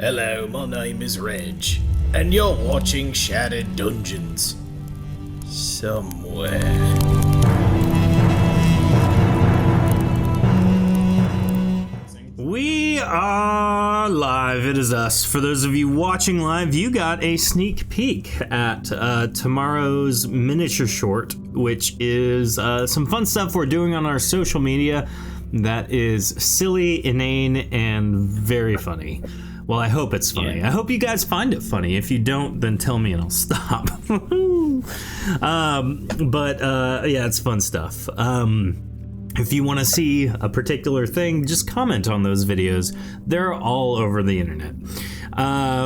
Hello, my name is Reg, and you're watching Shattered Dungeons. Somewhere. We are live. It is us. For those of you watching live, you got a sneak peek at tomorrow's miniature short, which is some fun stuff we're doing on our social media that is silly, inane, and very funny. Well, I hope it's funny. Yeah. I hope you guys find it funny. If you don't, then tell me and I'll stop. Yeah, it's fun stuff. If you want to see a particular thing, just comment on those videos. They're all over the internet.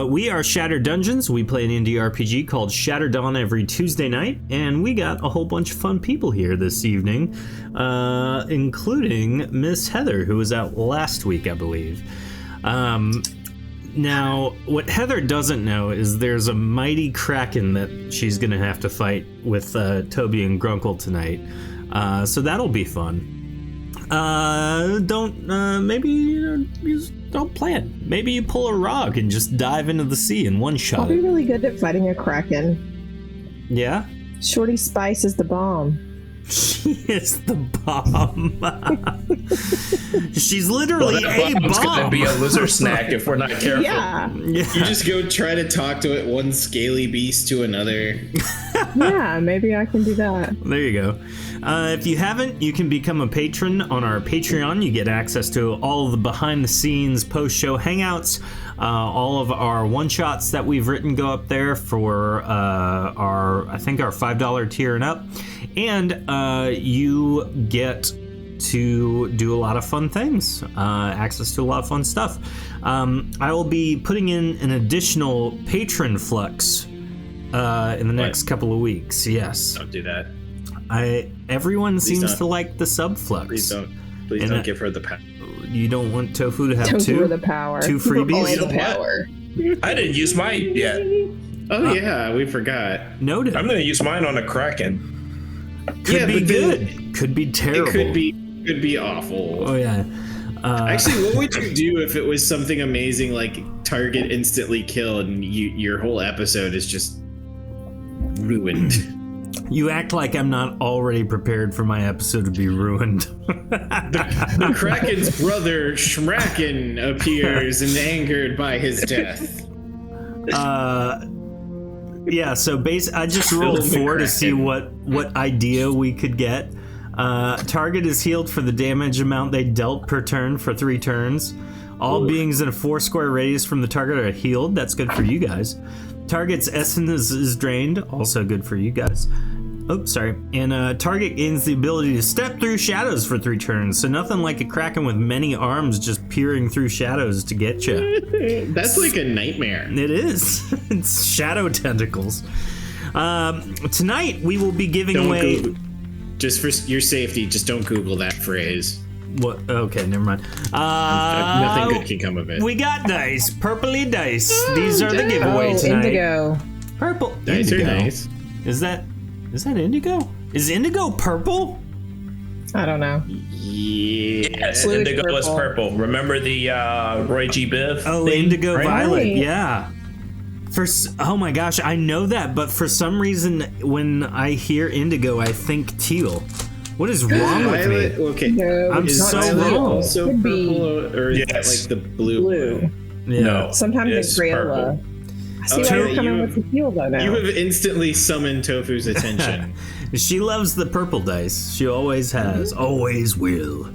We are Shattered Dungeons. We play an indie RPG called Shattered Dawn every Tuesday night, and we got a whole bunch of fun people here this evening, including Miss Heather, who was out last week, I believe. Now, what Heather doesn't know is there's a mighty Kraken that she's going to have to fight with Toby and Grunkle tonight. So that'll be fun. Don't plan. Maybe you pull a Rog and just dive into the sea in one shot. I'll be really good at fighting a Kraken. Yeah? Shorty Spice is the bomb. She is the bomb. She's literally a bomb. It's gonna be a loser snack if we're not careful. Yeah. You just go try to talk to it, one scaly beast to another. Yeah, maybe I can do that. There you go. If you haven't, you can become a patron on our Patreon. You get access to all of the behind-the-scenes post-show hangouts. All of our one-shots that we've written go up there for our $5 tier and up. And you get to do a lot of fun things, access to a lot of fun stuff. I will be putting in an additional patron flux in the next couple of weeks. Yes. Don't do that. Everyone seems to like the sub flux. Please don't give her the power. You don't want Tofu to have Don't give her the power. two freebies? All the power. I didn't use mine yet. Oh yeah, we forgot. Noted. I'm gonna use mine on a Kraken. Could be good. Could be terrible. It could be awful. Oh yeah. Actually, what would you do if it was something amazing like target instantly killed and your whole episode is just ruined? You act like I'm not already prepared for my episode to be ruined. The Kraken's brother, Shraken, appears and angered by his death. Yeah, so I just rolled 4 to see what idea we could get. Target is healed for the damage amount they dealt per turn for 3 turns. All beings in a 4 square radius from the target are healed. That's good for you guys. Target's essence is drained. Also good for you guys. Oops, sorry. And target gains the ability to step through shadows for 3 turns. So nothing like a Kraken with many arms just peering through shadows to get you. That's like a nightmare. It is. It's shadow tentacles. Tonight we will be giving away. Just for your safety, just don't Google that phrase. What? Okay, never mind. Nothing good can come of it. We got dice, purpley dice. These are the giveaway tonight. Indigo. Purple. Dice indigo. are nice. Is that indigo? Is indigo purple? I don't know. Yes, Fluid indigo purple. is purple. Remember the Roy G. Biv? Oh, thing, indigo right? violet. Right. Yeah. Oh my gosh, I know that, but for some reason, when I hear indigo, I think teal. What is wrong with me? Okay. No, I'm it's so not wrong. teal. Also Could purple, be or is Yes. that like the blue? Yeah. No. Sometimes it's it's Crayola. purple. I see Oh, why yeah, you're coming you- with the teal though now. You have instantly summoned Tofu's attention. She loves the purple dice. She always has. Always will.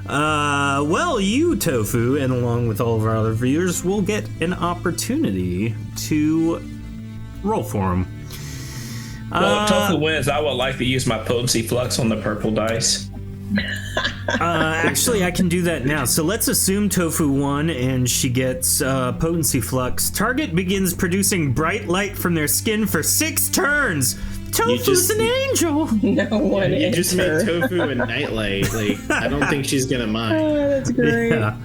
Well, you, Tofu, and along with all of our other viewers, will get an opportunity to roll for them. Well, if Tofu wins, I would like to use my potency flux on the purple dice. Actually, I can do that now. So let's assume Tofu won and she gets potency flux. Target begins producing bright light from their skin for 6 turns. Tofu's an angel. No one You is just her. made Tofu a nightlight. Like, I don't think she's gonna mind. Oh, that's great. Yeah.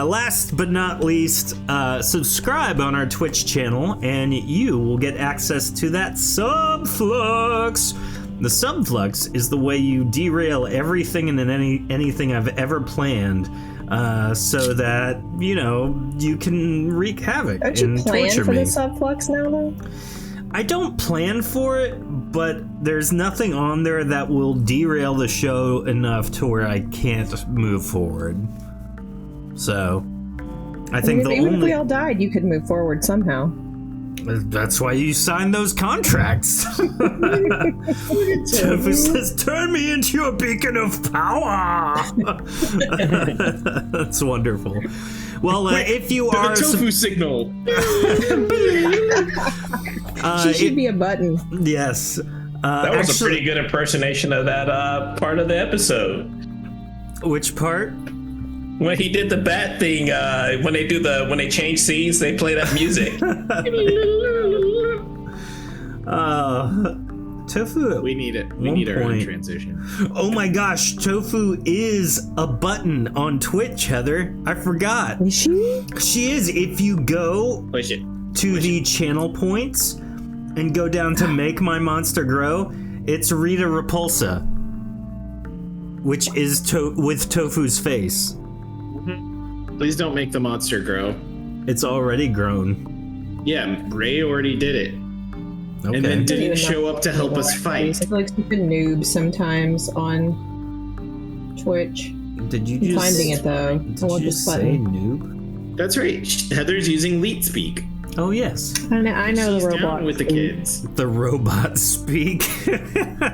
Last but not least, subscribe on our Twitch channel and you will get access to that subflux. The subflux is the way you derail everything and anything I've ever planned so that, you can wreak havoc Don't you and plan torture for me. the subflux now, though? I don't plan for it, but there's nothing on there that will derail the show enough to where I can't move forward. So, I think Even if we all died, you could move forward somehow. That's why you signed those contracts. Tofu says, "Turn me into your beacon of power." That's wonderful. Well, if you are the tofu signal, She should be a button. yes, That was a pretty good impersonation of that part of the episode. Which part? When he did the bat thing, when they change scenes, they play that music. Tofu. we need it. We need our own transition. Oh my gosh, Tofu is a button on Twitch, Heather. I forgot. Is she? She is. If you go Push it. to the channel points and go down to Make My Monster Grow, it's Rita Repulsa, which is with Tofu's face. Please don't make the monster grow. It's already grown. Yeah, Ray already did it. Okay. And then I don't didn't even show know up to help us I fight. feel like stupid noob sometimes on Twitch. Did you I'm just finding it though. Did I want you this say button. noob? That's right. Heather's using Leet Speak. Oh yes, I know She's the down robot. with the kids. the robots speak.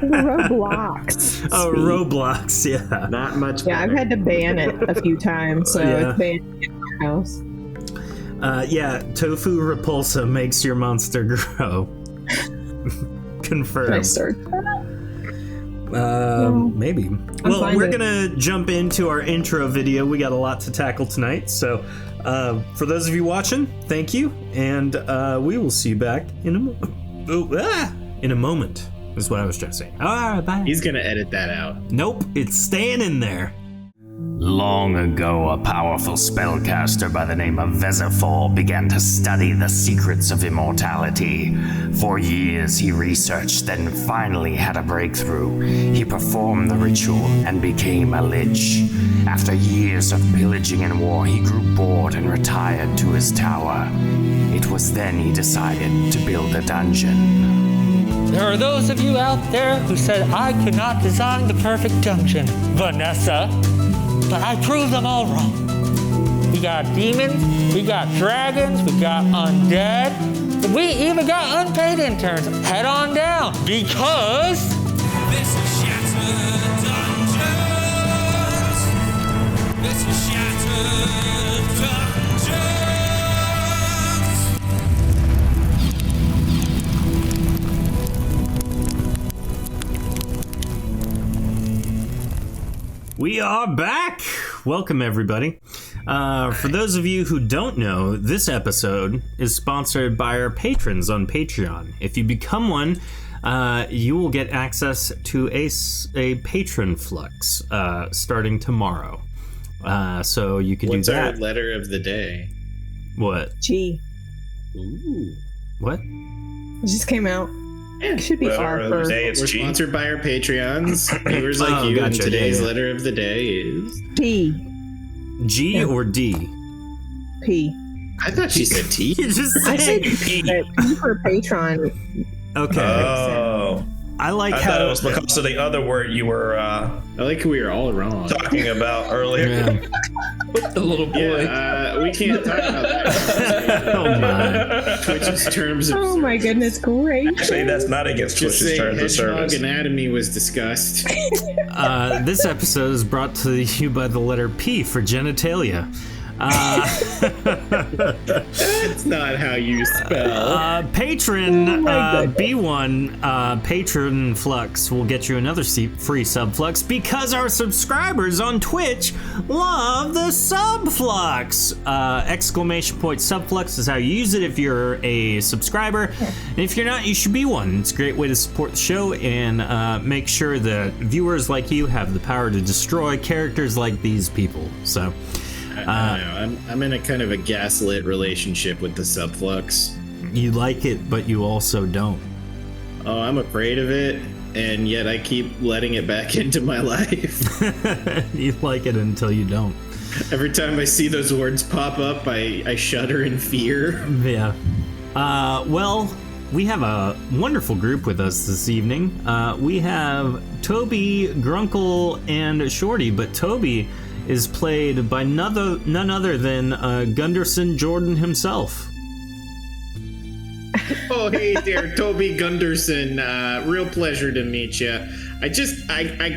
Roblox. Oh, speak. Roblox, yeah. Not much. Yeah, I've had to ban it a few times, so Yeah. it's banned in my house. Yeah, Tofu Repulsa makes your monster grow. Confirmed. Can I search that? Maybe. Well, finding we're it. gonna jump into our intro video. We got a lot to tackle tonight, so for those of you watching, thank you, and we will see you back in a moment. Is what I was trying to say. All right, bye. He's gonna edit that out. Nope, it's staying in there. Long ago, a powerful spellcaster by the name of Vezifor began to study the secrets of immortality. For years, he researched, then finally had a breakthrough. He performed the ritual and became a lich. After years of pillaging and war, he grew bored and retired to his tower. It was then he decided to build a dungeon. There are those of you out there who said I could not design the perfect dungeon, Vanessa. But I proved them all wrong. We got demons, we got dragons, we got undead, we even got unpaid interns. Head on down, because This is Shattered Dungeons. This is Shattered Dungeons. We are back! Welcome, everybody. For those of you who don't know, this episode is sponsored by our patrons on Patreon. If you become one, you will get access to a patron flux starting tomorrow. So you can What's do our that. letter of the day? What? G. Ooh. What? It just came out. It should be R Letter of for the day, it's We're G. sponsored by our Patreons, viewers like Oh, you. And gotcha, today's yeah. letter of the day is. P. G Yeah. or D? P. I thought she said T. You just I said said P for Patron. Okay. Oh, I like I how thought it was because of the other word you were I like we are all wrong. talking about earlier. Yeah. The little boy. Yeah, we can't talk about that. Oh my. Twitch's terms of Oh my goodness, great. Actually, that's not against Just Twitch's saying, terms of hedgehog service. anatomy was discussed. This episode is brought to you by the letter P for genitalia. That's not how you spell. Patron B1 Patron Flux will get you another free subflux because our subscribers on Twitch love the subflux. Exclamation point subflux is how you use it if you're a subscriber. And if you're not, you should be one. It's a great way to support the show and make sure that viewers like you have the power to destroy characters like these people. So. I don't know. I'm in a kind of a gaslit relationship with the subflux. You like it, but you also don't. Oh, I'm afraid of it, and yet I keep letting it back into my life. You like it until you don't. Every time I see those words pop up, I shudder in fear. Yeah. Well, we have a wonderful group with us this evening. We have Toby, Grunkle, and Shorty, but Toby is played by none other than Gunderson Jordan himself. Oh, hey there, Toby Gunderson. Real pleasure to meet you. I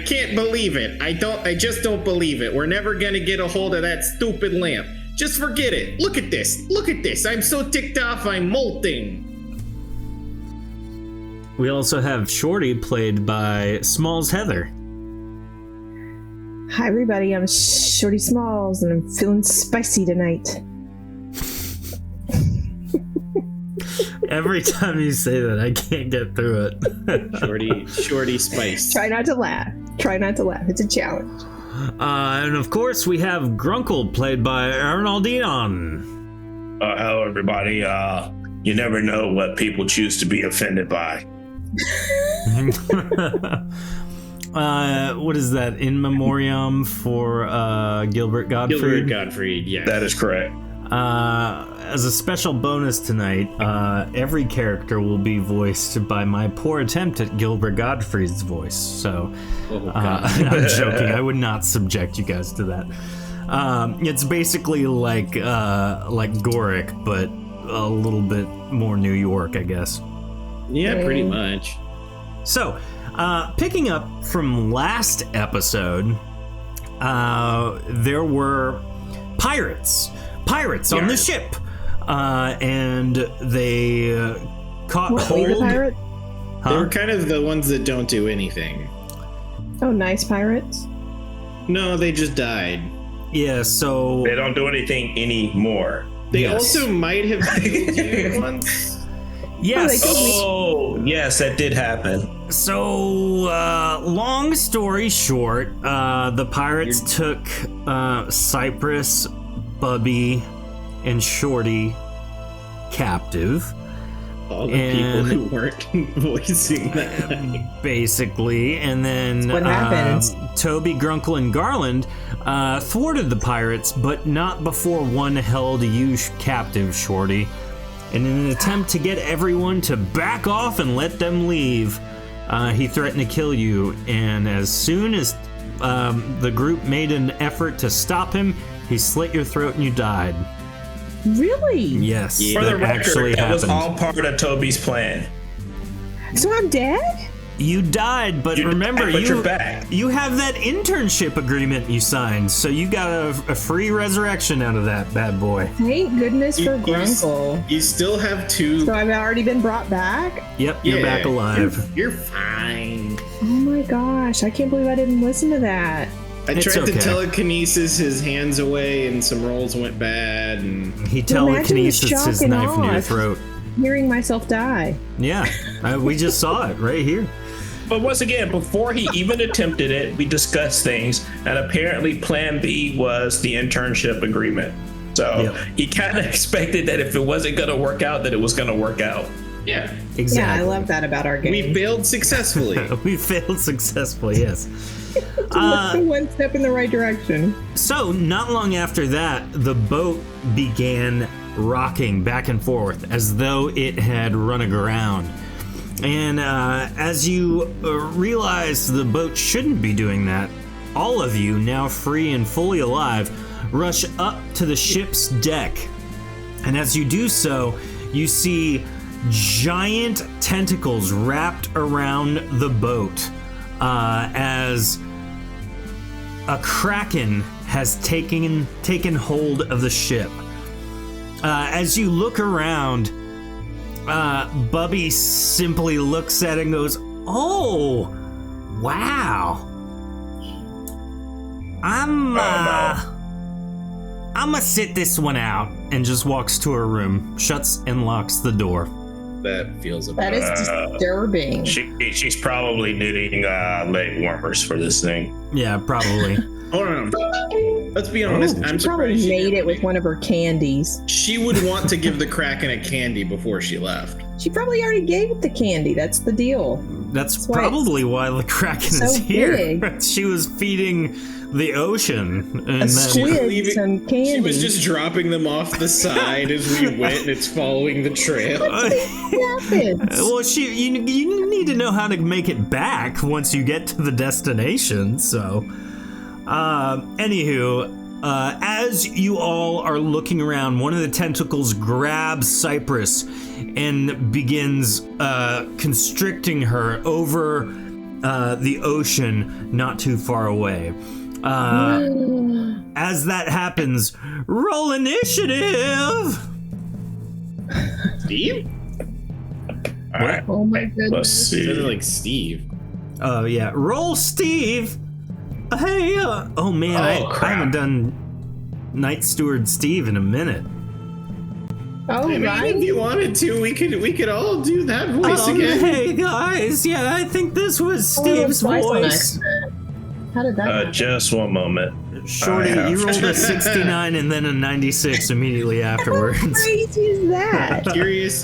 can't believe it. I just don't believe it. We're never gonna get a hold of that stupid lamp. Just forget it. Look at this. Look at this. I'm so ticked off, I'm molting. We also have Shorty, played by Smalls Heather. Hi, everybody. I'm Shorty Smalls, and I'm feeling spicy tonight. Every time you say that, I can't get through it. Shorty Spice. Try not to laugh. Try not to laugh. It's a challenge. And of course, we have Grunkle, played by Arnaldinon. Hello, everybody. You never know what people choose to be offended by. What is that? In memoriam for Gilbert Gottfried? Gilbert Gottfried, yeah. That is correct. As a special bonus tonight, every character will be voiced by my poor attempt at Gilbert Gottfried's voice. So, I'm joking. I would not subject you guys to that. It's basically like Gorick, but a little bit more New York, I guess. Yeah, pretty much. So, picking up from last episode, there were pirates on the ship, and they caught hold. The pirate? Huh? They were kind of the ones that don't do anything. Oh, nice pirates. No, they just died. Yeah, so They don't do anything anymore. They Yes. also might have killed you once. yes. Oh, yes, that did happen. So, long story short, the pirates took Cypress, Bubby, and Shorty captive. All the people who weren't voicing that. Basically, and then What happens? Toby, Grunkle, and Garland thwarted the pirates, but not before one held you captive, Shorty. And in an attempt to get everyone to back off and let them leave, he threatened to kill you. And as soon as the group made an effort to stop him, he slit your throat and you died. Really? Yes, For the that actually record, that was happened. all part of Toby's plan. So I'm dead? You died, but You remember, died, but you're back. you have that internship agreement you signed, so you got a free resurrection out of that bad boy. Thank goodness for Grunkle. You still have two. So I've already been brought back? Yep, you're back alive. You're fine. Oh my gosh, I can't believe I didn't listen to that. I It's tried okay. to telekinesis his hands away, and some rolls went bad. And He Imagine the telekinesis shock his and knife into your awe. throat. Hearing myself die. Yeah, we just saw it right here. But once again, before he even attempted it, we discussed things, and apparently Plan B was the internship agreement. So Yep. he kind of expected that if it wasn't going to work out, that it was going to work out. yeah, Exactly. Yeah, I love that about our game. we failed successfully. We failed successfully, yes. What's the one step in the right direction? So, not long after that, the boat began rocking back and forth as though it had run aground. And as you realize the boat shouldn't be doing that, all of you, now free and fully alive, rush up to the ship's deck. And as you do so, you see giant tentacles wrapped around the boat as a Kraken has taken hold of the ship. As you look around, Bubby simply looks at it and goes, "Oh, wow! I'm gonna sit this one out," and just walks to her room, shuts and locks the door. That feels about That is disturbing. She's probably needing leg warmers for this thing. Yeah, probably. Hold on. Let's be honest. I'm She probably surprised made it with one of her candies. She would want to give the Kraken a candy before she left. She probably already gave it the candy. That's the deal. That's why probably why the Kraken so is here. big. She was feeding the ocean, and A then squid, Leaving- some candy. She was just dropping them off the side as we went, and it's following the trail. happens. well, you need to know how to make it back once you get to the destination. So, anywho, as you all are looking around, one of the tentacles grabs Cypress and begins constricting her over the ocean not too far away. As that happens, roll initiative! Steve? All right. Oh my Let's goodness. see. Sounded like Steve. Oh, yeah. Roll Steve! Hey, oh man, I crap. haven't done Night Steward Steve in a minute. Oh, I mean, right. if you wanted to, we could all do that voice again. Hey guys, yeah, I think this was Oh, Steve's twice on voice. accident. How did that happen? Just one moment. Shorty, I have you rolled to- a 69 and then a 96 immediately How afterwards. crazy is that?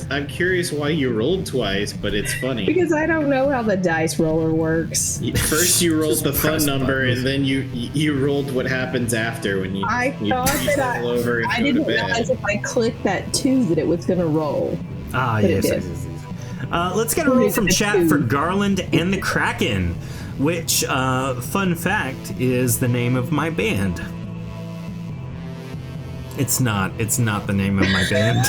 I'm curious why you rolled twice, but it's funny. Because I don't know how the dice roller works. First you rolled the fun press number, buttons. and then you rolled what happens after when you. I you thought that fall over and I go to didn't bed. realize if I clicked that 2 that it was going to roll. Ah, But it yes. did. Let's get a roll from chat for Garland and the Kraken, which, fun fact, is the name of my band. It's not the name of my band.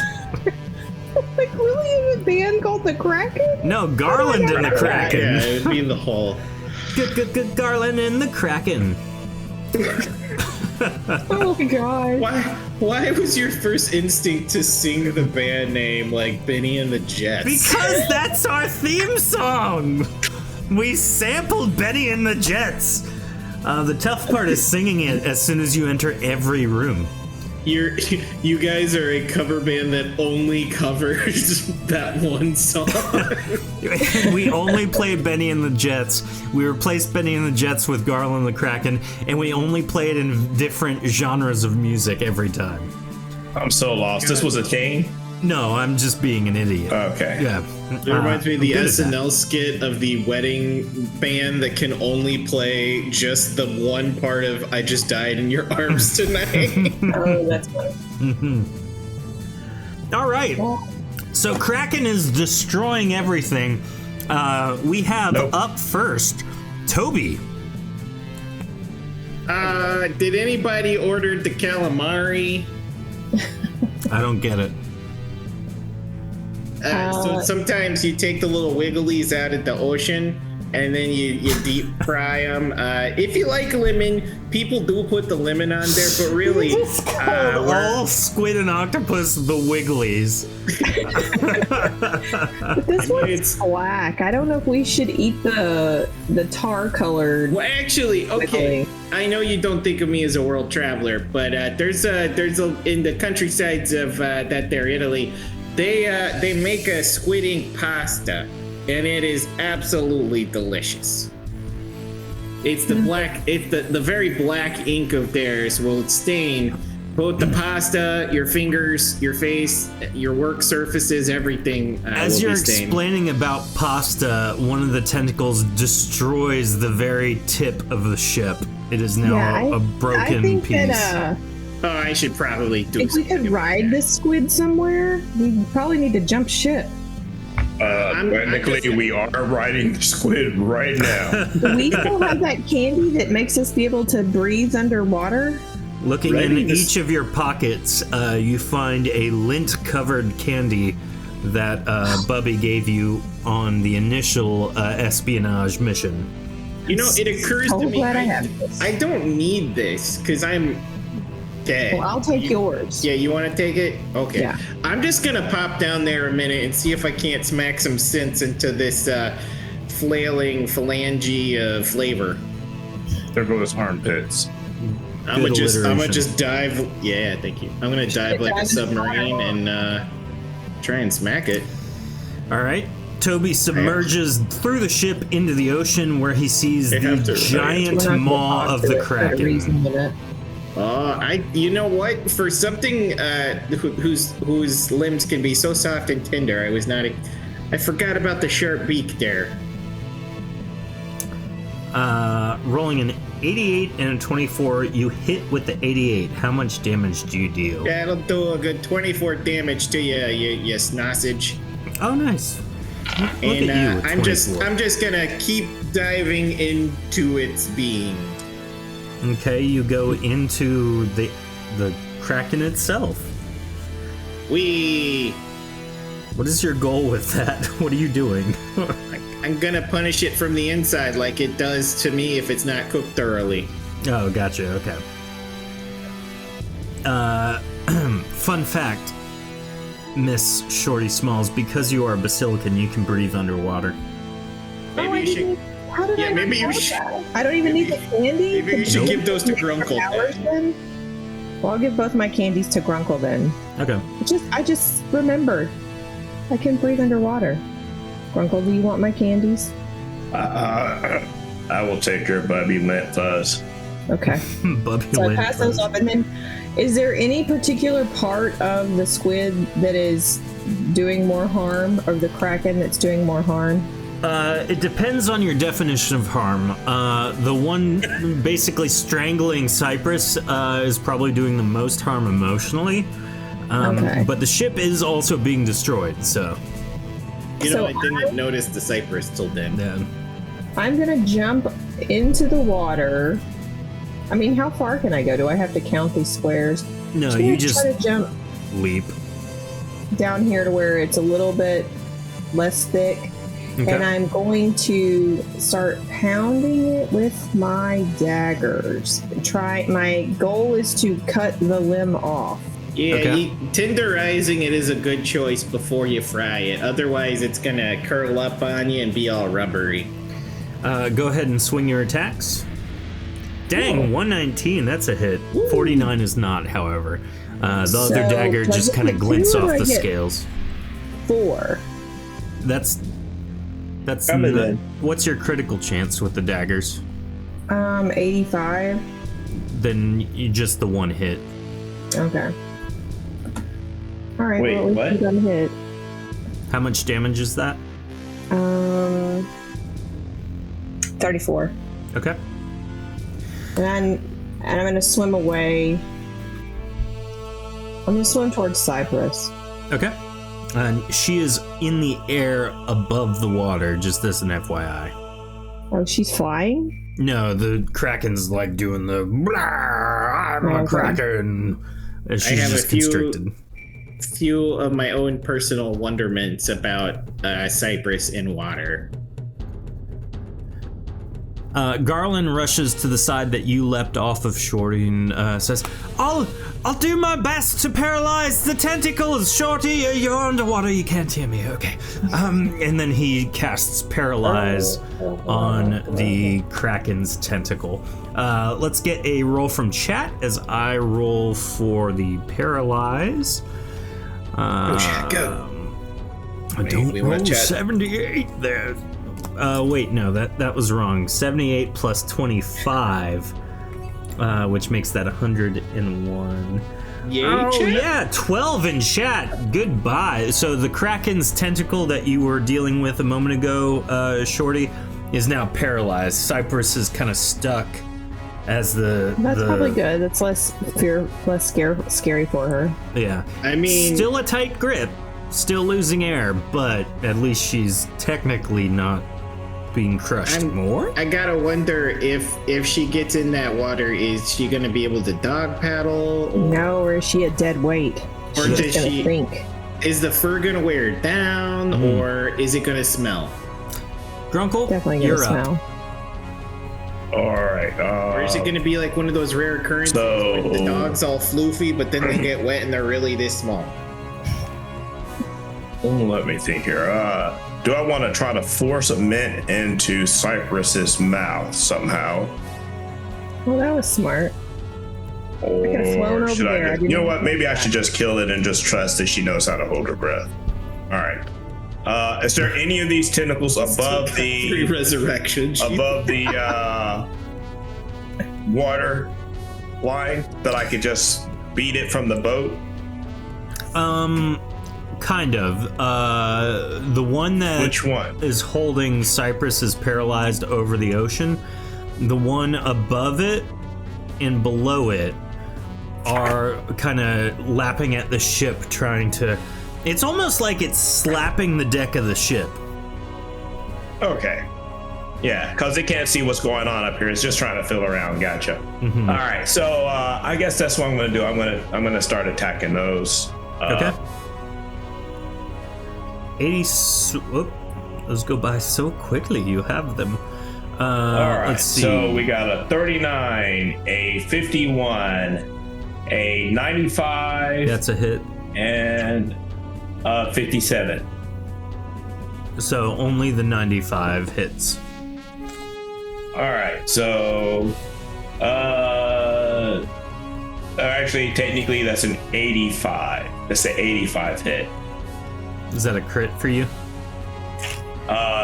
Like, really? In a band called the Kraken? No, Garland and the Yeah, Kraken. it would be in the hall. Good Garland and the Kraken. Oh my god. Why was your first instinct to sing the band name like Benny and the Jets? Because that's our theme song. We sampled Benny and the Jets. The tough part is singing it as soon as you enter every room. You guys are a cover band that only covers that one song. We only play Benny and the Jets. We replaced Benny and the Jets with Garland the Kraken, and we only play it in different genres of music every time. I'm so lost. This was a thing? No, I'm just being an idiot. Okay. Yeah. It reminds me of the I'm good at that. SNL skit of the wedding band that can only play just the one part of "I Just Died in Your Arms Tonight." Oh, that's funny. All right. So Kraken is destroying everything. We have up first Toby. Did anybody order the calamari? I don't get it. So sometimes you take the little wigglies out of the ocean and then you deep fry them. If you like lemon, people do put the lemon on there, but really, All squid and octopus, the Wigglies. But this one's it's- black. I don't know if we should eat the tar colored. well, actually, okay. Wiggly. I know you don't think of me as a world traveler, but there's a in the countrysides of that there Italy, they make a squid ink pasta, and it is absolutely delicious. It's the black, it's the very black ink of theirs will stain both the pasta, your fingers, your face, your work surfaces, everything. As will you're be stained. explaining about pasta, one of the tentacles destroys the very tip of the ship. It is now a broken I think piece. that Oh, I should probably do if we something could about ride that. this squid somewhere, we probably need to jump ship. I'm Technically, just- we are riding the squid right now. Do we still have that candy that makes us be able to breathe underwater? Looking Ready in to each of your pockets, you find a lint-covered candy that Bubby gave you on the initial espionage mission. You know, it occurs So to me, glad I have this. I don't need this because I'm dead. Well, I'll take yours. Yeah, you want to take it? Okay. Yeah. I'm just gonna pop down there a minute and see if I can't smack some sense into this flailing phalange flavor. There goes armpits. I'm gonna alliteration. just dive. Yeah, thank you. I'm gonna dive like a submarine and try and smack it. All right. Toby submerges through the ship into the ocean where he sees They the have to, right? giant We're not maw gonna of talk the to it for a Kraken. reasonable minute. You know what? For something whose limbs can be so soft and tender, I forgot about the sharp beak there. Rolling an 88 and a 24, you hit with the 88. How much damage do you deal? That'll do a good 24 damage to you sausage. Oh, nice. Look And at you with I'm 24. just gonna keep diving into its being. Okay, you go into the Kraken itself. What is your goal with that? What are you doing? I'm gonna punish it from the inside like it does to me if it's not cooked thoroughly. Oh, gotcha. Okay. Fun fact, Miss Shorty Smalls, because you are a basilican, you can breathe underwater. Maybe you should. How did Yeah, I not maybe you know should- that? I don't even need the candy. Maybe you should give those to Grunkle. Then. Well, I'll give both my candies to Grunkle then. Okay. I just remembered. I can breathe underwater. Grunkle, do you want my candies? I will take your Bubby Lint Fuzz. Okay. Bubby So I Lint pass those Fuzz. up, and then is there any particular part of the squid that is doing more harm, or the Kraken that's doing more harm? It depends on your definition of harm. The one basically strangling Cypress is probably doing the most harm emotionally. Okay. But the ship is also being destroyed, so. So I didn't notice the cypress till then. Yeah. I'm gonna jump into the water. I mean, how far can I go? Do I have to count these squares? No, I'm you gonna just try to jump leap. down here to where it's a little bit less thick. Okay. And I'm going to start pounding it with my daggers. My goal is to cut the limb off. Yeah, Okay. tenderizing it is a good choice before you fry it. Otherwise, it's gonna curl up on you and be all rubbery. Go ahead and swing your attacks. Dang, 119, that's a hit. 49 is not, however. The other So, dagger do I just get kind of the glints two or off do I the get- scales. 4. That's Come in then. what's your critical chance with the daggers? 85. Then you just the one hit. Okay. All right. Wait, well, at least what? you got hit. How much damage is that? 34. Okay. And I'm gonna swim away. I'm gonna swim towards Cyprus. Okay. And she is in the air above the water, just as an FYI. Oh, she's flying? No, the Kraken's like doing the blah, I'm a Okay. Kraken. And she's have a just few- constricted. Few of my own personal wonderments about cypress in water. Garland rushes to the side that you leapt off of, Shorty, and says, I'll do my best to paralyze the tentacles, Shorty. You're underwater, you can't hear me, okay. And then he casts Paralyze on the Kraken's tentacle. Let's get a roll from chat as I roll for the Paralyze. Go. Don't we roll want chat. 78 there. Wait, no, that was wrong. 78 plus 25, which makes that 101. Yeah, Oh, yeah, 12 in chat. Goodbye. So the Kraken's tentacle that you were dealing with a moment ago, Shorty, is now paralyzed. Cypress is kind of stuck as That's probably good. That's less scary for her. Yeah. I mean, Still a tight grip, still losing air, but at least she's technically not being crushed more. I gotta wonder if she gets in that water, is she gonna be able to dog paddle? No, or is she a dead weight? Or She's does just gonna she- sink. Is the fur gonna wear it down, or is it gonna smell? Grunkle, Definitely gonna you're up. smell. All right. Or is it gonna be like one of those rare occurrences So- where the dog's all floofy, but then they get wet and they're really this small? Let me think here. Do I want to try to force a mint into Cypress's mouth somehow? Well, that was smart. could've flown Or over should I there. I just, didn't you know know what? Maybe I that. should just kill it and just trust that she knows how to hold her breath. All right. Is there any of these tentacles above Three the resurrections. water? line that I could just beat it from the boat? Kind of. The one that Which one? is holding Cypress is paralyzed over the ocean. The one above it and below it are kind of lapping at the ship, trying to... It's almost like it's slapping the deck of the ship. Okay. Yeah, because it can't see what's going on up here. It's just trying to feel around. Gotcha. Mm-hmm. All right, so I guess that's what I'm going to do. I'm going to start attacking those. Okay. 80. Whoop. Those go by so quickly. You have them. All right. Let's see. So we got a 39, a 51, a 95. That's a hit. And 57. So only the 95 hits. All right. So actually, technically, that's an 85. That's the 85 hit. Is that a crit for you?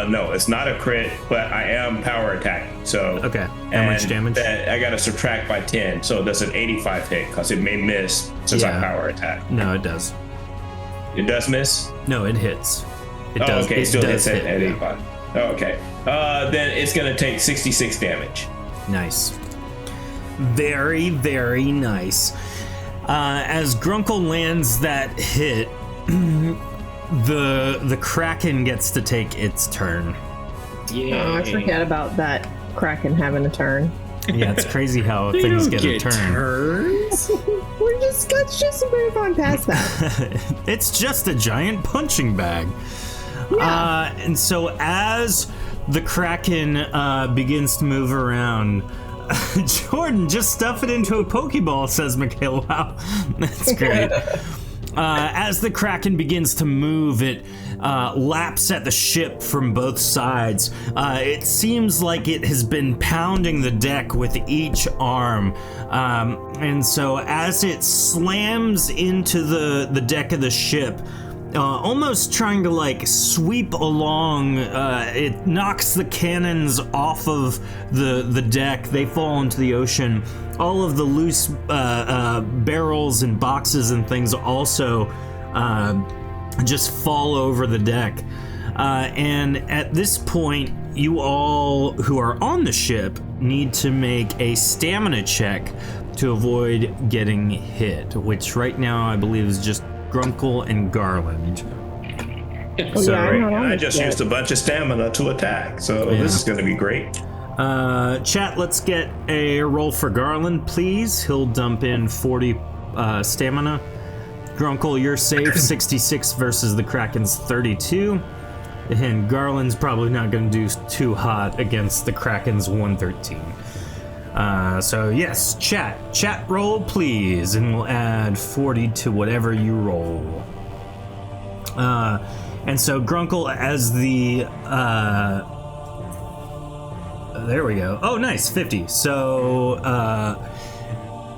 No, it's not a crit, but I am power attacking. So Okay. How much damage? I got to subtract by 10, so that's an 85 hit because it may miss since I power attack. No, it does. It does miss. No, it hits. It does. Okay, it still does hits hit. at 85. Okay. Then it's gonna take 66 damage. Nice. Very, very nice. As Grunkle lands that hit, the Kraken gets to take its turn. Oh, I forget about that Kraken having a turn. Yeah, it's crazy how things get a turn. Turns? Let's just move on past that. It's just a giant punching bag. Yeah. And so as the Kraken begins to move around, Jordan, just stuff it into a Pokeball, says Michaela. Wow, that's great. As the Kraken begins to move, it laps at the ship from both sides. It seems like it has been pounding the deck with each arm. And so as it slams into the deck of the ship, almost trying to like sweep along, it knocks the cannons off of the deck. They fall into the ocean. All of the loose barrels and boxes and things also just fall over the deck. And at this point, you all who are on the ship need to make a stamina check to avoid getting hit, which right now I believe is just Grunkle and Garland. Oh, yeah, I'm not on I this just yet. used a bunch of stamina to attack, so Yeah. this is going to be great. Chat, let's get a roll for Garland, please. He'll dump in 40 stamina. Grunkle, you're safe, 66 versus the Kraken's 32. And Garland's probably not going to do too hot against the Kraken's 113. So yes, chat roll please, and we'll add 40 to whatever you roll. And so Grunkle, as the there we go. Oh, nice, 50. So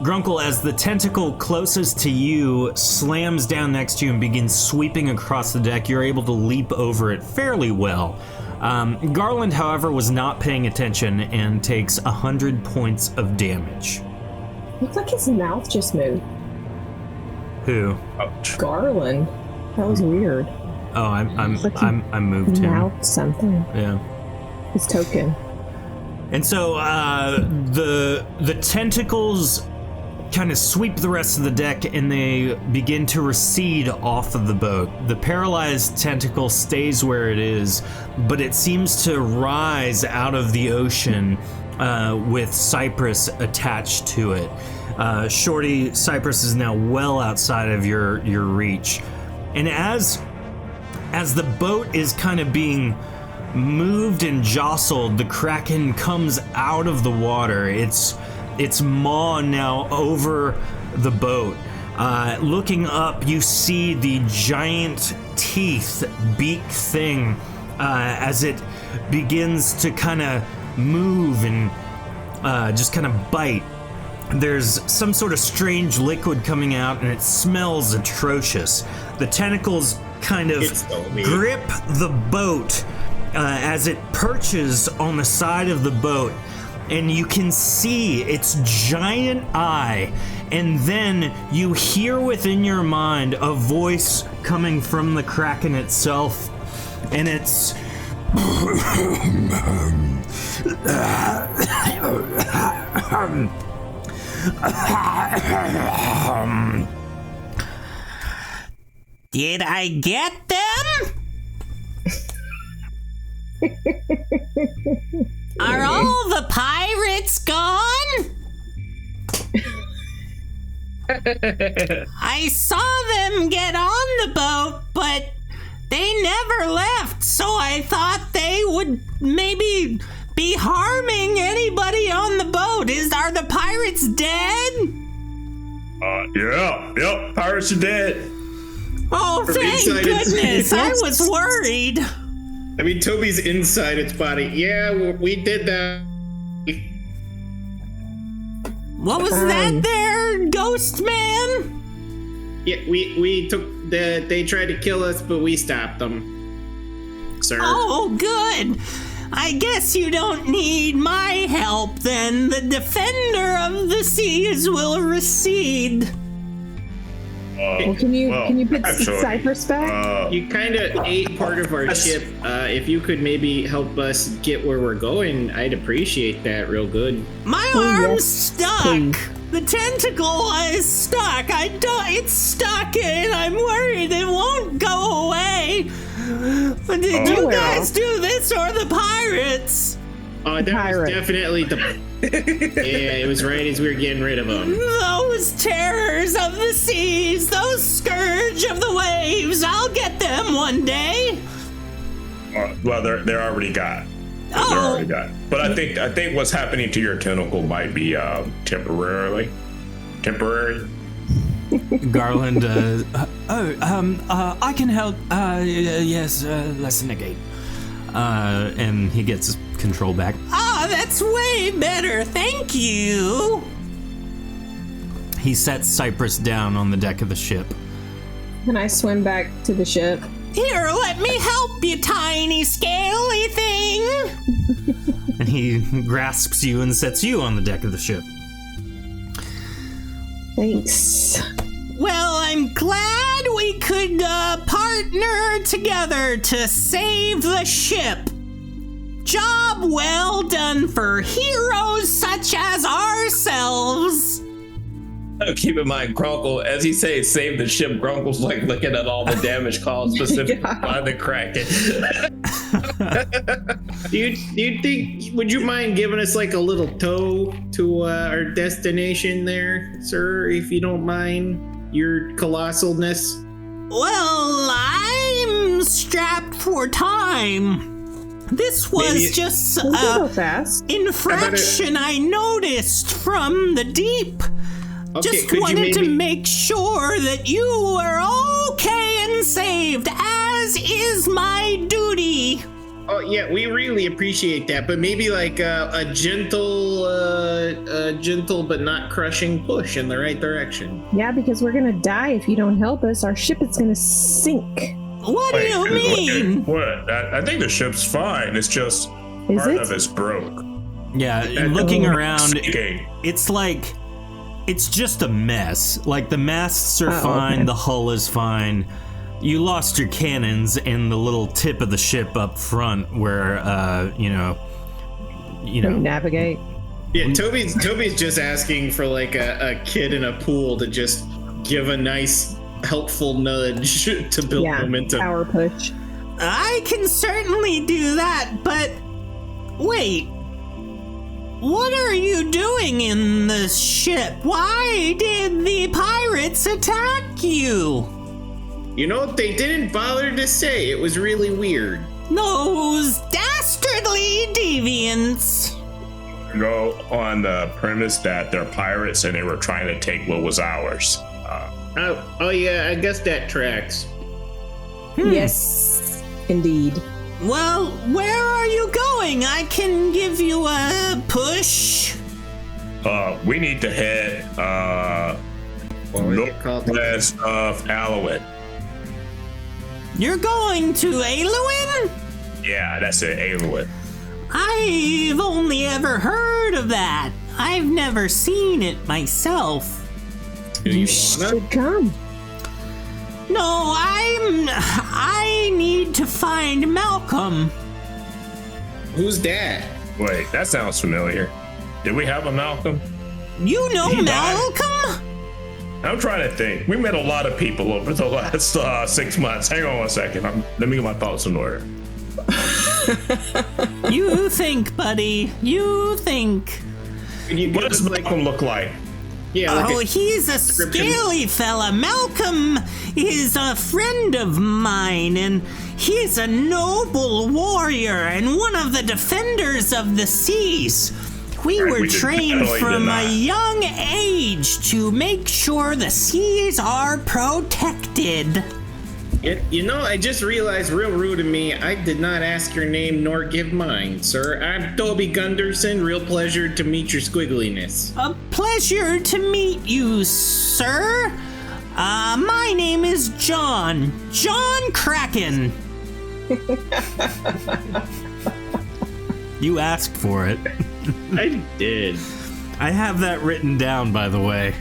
Grunkle, as the tentacle closest to you slams down next to you and begins sweeping across the deck, you're able to leap over it fairly well. Garland, however, was not paying attention and takes 100 points of damage. Looks like his mouth just moved. Who? Ouch. Garland. That was weird. Oh, I'm Like he moved him. Mouth something. Yeah. His token. And so the tentacles kind of sweep the rest of the deck and they begin to recede off of the boat. The paralyzed tentacle stays where it is, but it seems to rise out of the ocean with Cypress attached to it. Shorty, Cypress is now well outside of your reach. And as the boat is kind of being moved and jostled, the Kraken comes out of the water. Its maw now over the boat. Looking up, you see the giant teeth beak thing as it begins to kind of move and just kind of bite. There's some sort of strange liquid coming out and it smells atrocious. The tentacles kind of It's so mean. grip the boat as it perches on the side of the boat. and you can see its giant eye, and then you hear within your mind a voice coming from the Kraken itself, and it's Did I get them? Are all the pirates gone? I saw them get on the boat, but they never left, so I thought they would maybe be harming anybody on the boat. Are the pirates dead? Yep, pirates are dead. Oh, thank goodness. I was worried. I mean, Toby's inside its body. Yeah, we did that. What was that there, ghost man? Yeah, we took they tried to kill us, but we stopped them, sir. Oh, good. I guess you don't need my help then. The defender of the seas will recede. Well, can you put Cypress back? You kind of ate part of our ship. If you could maybe help us get where we're going, I'd appreciate that real good. My arm's stuck. The tentacle is stuck. It's stuck, and I'm worried it won't go away. But did you guys do this or the pirates? That was definitely the. Yeah, it was right as we were getting rid of them. Those terrors of the seas, those scourge of the waves. I'll get them one day. Well, they're already got. They're Oh, already got. But I think what's happening to your tentacle might be temporary. Garland. I can help. Yes, let's negate. And he gets control back. that's way better. Thank you. He sets Cypress down on the deck of the ship. Can I swim back to the ship? Here, let me help you, tiny scaly thing. And he grasps you and sets you on the deck of the ship. Thanks. Well, I'm glad we could partner together to save the ship. Job well done for heroes such as ourselves. Keep in mind, Grunkle, as he says, save the ship, Grunkle's like looking at all the damage caused specifically by the Kraken. Do you think, would you mind giving us like a little tow to our destination there, sir, if you don't mind, your colossalness? Well, I'm strapped for time. This was just fast. infraction I noticed from the deep. Okay, Just wanted to make sure that you were okay and saved, as is my duty. Oh yeah, we really appreciate that, but maybe like a gentle but not crushing push in the right direction. Yeah, because we're gonna die if you don't help us. Our ship is gonna sink. What do you mean? What? I think the ship's fine. It's just part of it's broke. Yeah, looking around, sinking. it's like, it's just a mess. Like, the masts are fine, okay. the hull is fine. You lost your cannons and the little tip of the ship up front where, you know. Navigate. Yeah, Toby's just asking for like a kid in a pool to just give a nice helpful nudge to build momentum. Power push. I can certainly do that, but wait. What are you doing in the ship? Why did the pirates attack you? You know, they didn't bother to say. It was really weird. Those dastardly deviants. Go on the premise that they're pirates and they were trying to take what was ours. Oh yeah, I guess that tracks. Yes, indeed. Well, where are you going? I can give you a push. We need to head northwest of Alouette. You're going to Alouette? Yeah, that's it, Alouette. I've only ever heard of that. I've never seen it myself. Do you wanna? Should come. No, I need to find Malcolm. Who's that? Wait, that sounds familiar. Did we have a Malcolm? You know He died. Malcolm? I'm trying to think. We met a lot of people over the last 6 months. Hang on one second. Let me get my thoughts in order. You think, buddy. You think. Can you What give does us, Malcolm look like? Yeah, like Oh, a he's a description? scaly fella. Malcolm is a friend of mine, and he's a noble warrior and one of the defenders of the seas. We Right, were we did trained definitely from did a not. young age to make sure the seas are protected. You know, I just realized, real rude of me, I did not ask your name nor give mine, sir. I'm Toby Gunderson. Real pleasure to meet your squiggliness. A pleasure to meet you, sir. My name is John Kraken. You asked for it. I did. I have that written down, by the way.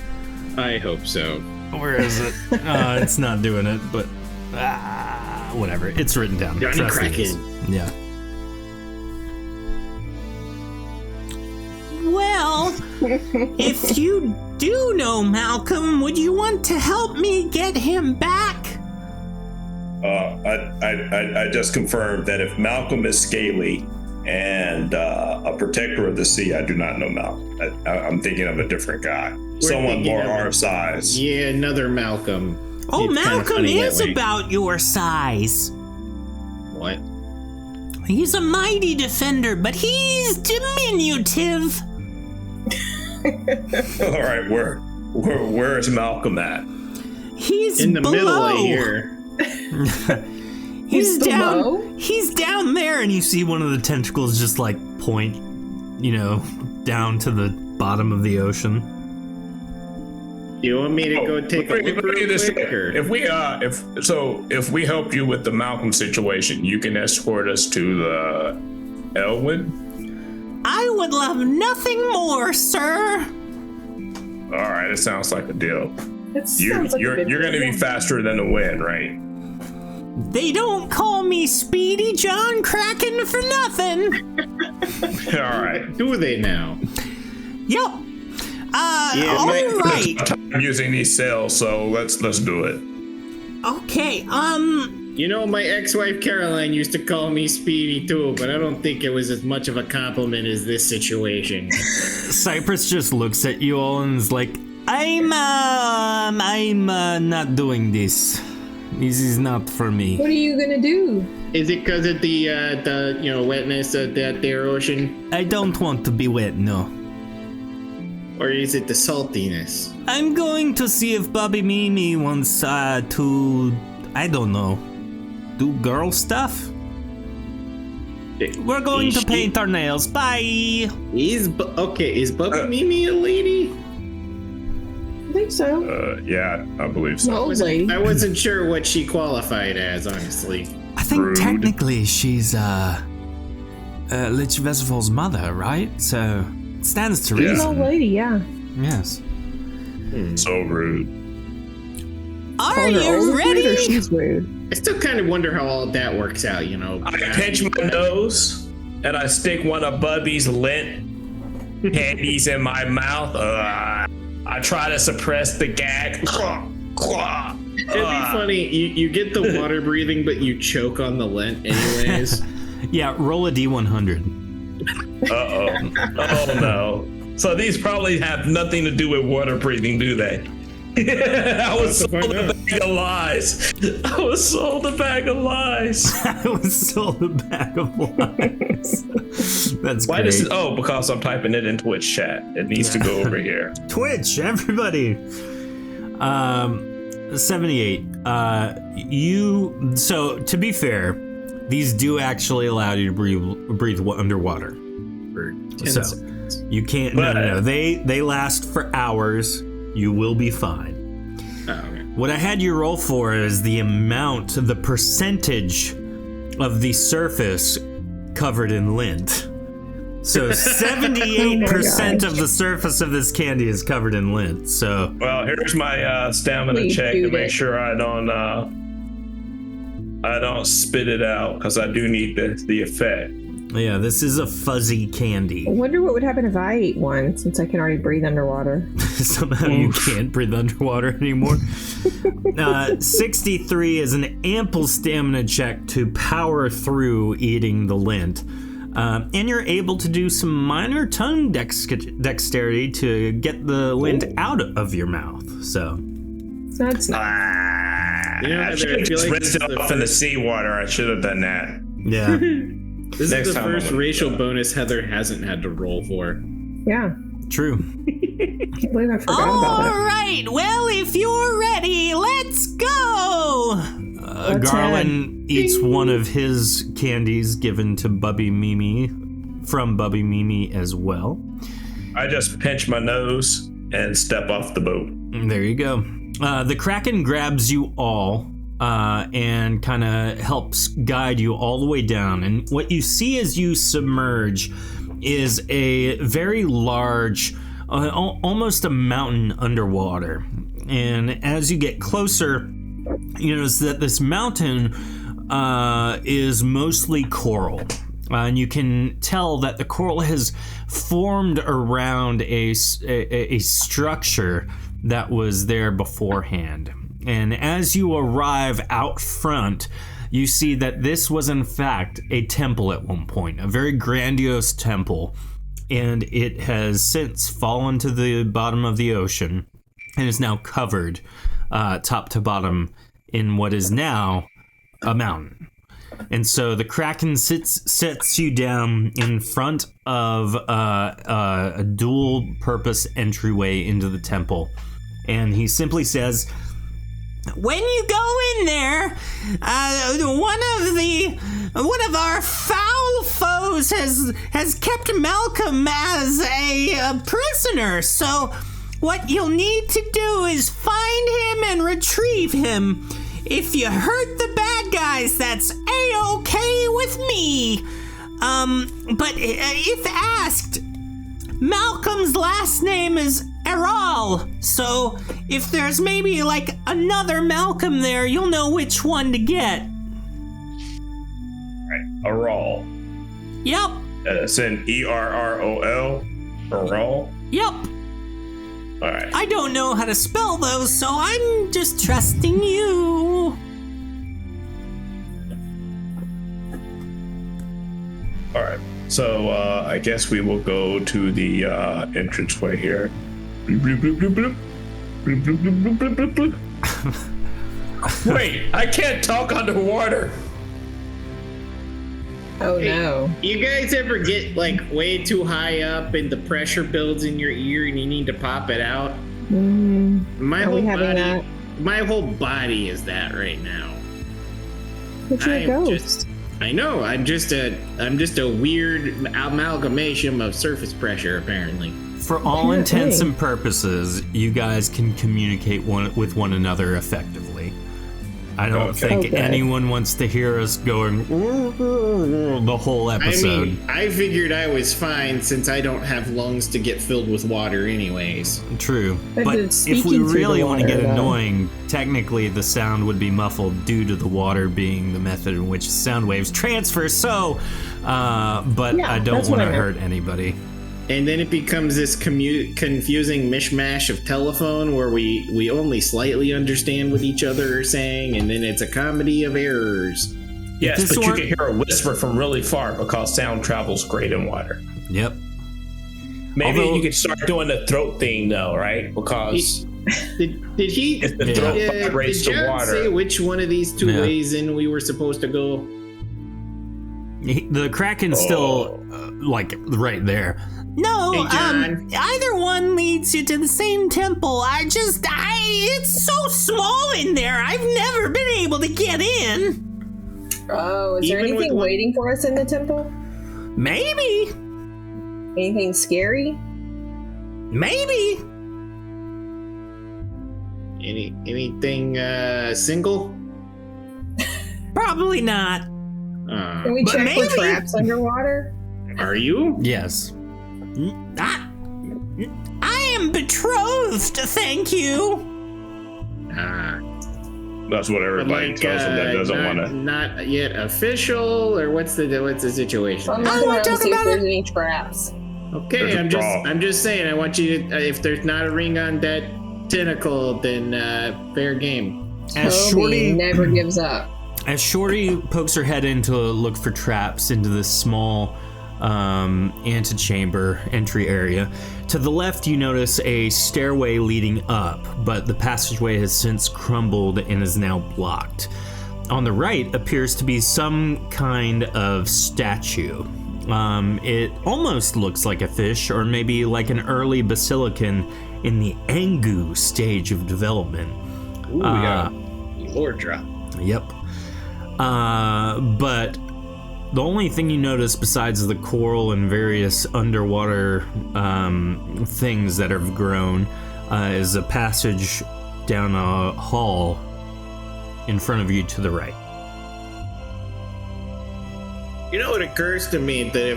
I hope so. Where is it? It's not doing it, but whatever. It's written down. Johnny Trust me, it is. Kraken. Yeah. Well, if you do know Malcolm, would you want to help me get him back? I just confirmed that if Malcolm is scaly and a protector of the sea, I do not know Malcolm. I'm thinking of a different guy. Someone thinking more of- our size. Yeah, another Malcolm. Oh, It's kinda Malcolm funny that is way. about your size. What? He's a mighty defender, but he's diminutive. All right, where is Malcolm at? He's In the below. middle of here. He's below? down. He's down there, and you see one of the tentacles just like point, down to the bottom of the ocean. You want me to go take a look real quick, or? If we help you with the Malcolm situation, you can escort us to the Elwood. I would love nothing more, sir. All right, it sounds like a deal. It sounds like a You're good going to be plan. faster than the wind, right? They don't call me Speedy John Kraken for nothing. All right. Do they now? Yup. Yeah, all my- right. I'm using these sails, so let's do it. Okay. You know, my ex-wife Caroline used to call me Speedy too, but I don't think it was as much of a compliment as this situation. Cypress just looks at you all and is like, I'm not doing this. This is not for me. What are you gonna do? Is it because of the wetness of that there ocean, I don't want to be wet, no. or is it the saltiness? I'm going to see if Bobby Mimi wants to, I don't know, do girl stuff. We're going to paint our nails. Bye. Is Bubba Mimi a lady? I think so. Yeah, I believe so. Old lady. I wasn't sure what she qualified as, honestly. I think Rude. technically she's Lich Vesval's mother, right? So it stands to She's an reason. old lady, yeah. Yes. So rude. Are Call her you old rude or ready? she's rude. I still kind of wonder how all that works out, you know. I pinch my nose and I stick one of Bubby's lint candies in my mouth. I try to suppress the gag. It'd be funny. You get the water breathing, but you choke on the lint anyways. Yeah, roll a d100. Oh no. So these probably have nothing to do with water breathing, do they? I was sold a bag of lies. I was sold a bag of lies. I was sold a bag of lies. That's Why great. does it? Oh, because I'm typing it in Twitch chat. It needs to go over here. Twitch, everybody. 78. So to be fair, these do actually allow you to breathe underwater. For 10 So seconds. you can't. No. They last for hours. You will be fine. Oh, okay. What I had you roll for is the amount, the percentage of the surface covered in lint. So 78% Oh of the surface of this candy is covered in lint. So Well, here's my stamina Please check to shoot make it. sure I don't spit it out, because I do need the effect. yeah, this is a fuzzy candy. I wonder what would happen if I ate one, since I can already breathe underwater. Somehow you can't breathe underwater anymore. 63 is an ample stamina check to power through eating the lint. And you're able to do some minor tongue dexterity to get the lint out of your mouth. So That's not. You know, I Heather, should I have feel just like rinsed this it is the off in the seawater. I should have done that. yeah, This Next is the time I'm first gonna do racial that. bonus Heather hasn't had to roll for. Yeah. true. I can't believe I forgot about All it. right, well, if you're ready, let's go. Let's Garland eats one of his candies given to Bubby Mimi from Bubby Mimi as well. I just pinch my nose and step off the boat. There you go. The Kraken grabs you all and kind of helps guide you all the way down. And what you see as you submerge is a very large, almost a mountain underwater. And as you get closer, you notice that this mountain is mostly coral. And you can tell that the coral has formed around a structure that was there beforehand. And as you arrive out front, you see that this was in fact a temple at one point, a very grandiose temple. And it has since fallen to the bottom of the ocean and is now covered top to bottom in what is now a mountain. And so the Kraken sets you down in front of a dual-purpose entryway into the temple, and he simply says, "When you go in there, one of our foul foes has kept Malcolm as a prisoner. So what you'll need to do is find him and retrieve him. If you hurt the bad guys, that's A-okay with me. But if asked, Malcolm's last name is Eral. So if there's maybe like another Malcolm there, you'll know which one to get." A roll. Yep. It's in ERROL. A roll. Yep. All right. I don't know how to spell those, so I'm just trusting you. All right. So I guess we will go to the entranceway here. Bloop, bloop, bloop, bloop, bloop. Bloop, bloop, bloop, bloop, bloop, bloop. Wait, I can't talk underwater. Oh no. You guys ever get like way too high up and the pressure builds in your ear and you need to pop it out? My Are we whole having body, that? my whole body is that right now. But you're a I'm ghost. I know. I'm just a weird amalgamation of surface pressure, apparently. For all Apparently. intents and purposes, you guys can communicate with one another effectively. I don't Okay. think Okay. anyone wants to hear us going the whole episode. I mean, I figured I was fine since I don't have lungs to get filled with water anyways. True. But But it's if we speaking through really the want to get water, though. annoying, technically the sound would be muffled due to the water being the method in which sound waves transfer. So, but Yeah, I don't that's what want to I meant. hurt anybody. And then it becomes this confusing mishmash of telephone where we only slightly understand what each other are saying, and then it's a comedy of errors. Yes, this but you weren't- can hear a whisper from really far because sound travels great in water. Yep. Maybe Although- you could start doing the throat thing though, right? Because Did he? if the throat vibrates did to John say water. which one of these two Yeah. ways in we were supposed to go? The Kraken's still like right there. No, Hey, John. either one leads you to the same temple. It's so small in there. I've never been able to get in. Oh, is there Even with anything one- waiting for us in the temple? Maybe, Anything scary? maybe. Anything single? Probably not. Can we But check for maybe. traps underwater? Are you? Yes. I am betrothed, thank you. That's what everybody tells them that doesn't want to. Not yet official, or what's the situation? I'm I looking wanna around to talk see if about there's any traps. Okay, There's a I'm just saying. I want you to. If there's not a ring on that tentacle, then fair game. As Toby Shorty never gives up. As Shorty pokes her head in to look for traps into this small antechamber entry area, to the left you notice a stairway leading up, but the passageway has since crumbled and is now blocked. On the right appears to be some kind of statue. It almost looks like a fish, or maybe like an early basilican in the Angu stage of development. Ooh, yeah. Lore drop. Yep. But the only thing you notice besides the coral and various underwater things that have grown is a passage down a hall in front of you to the right. You know, it occurs to me that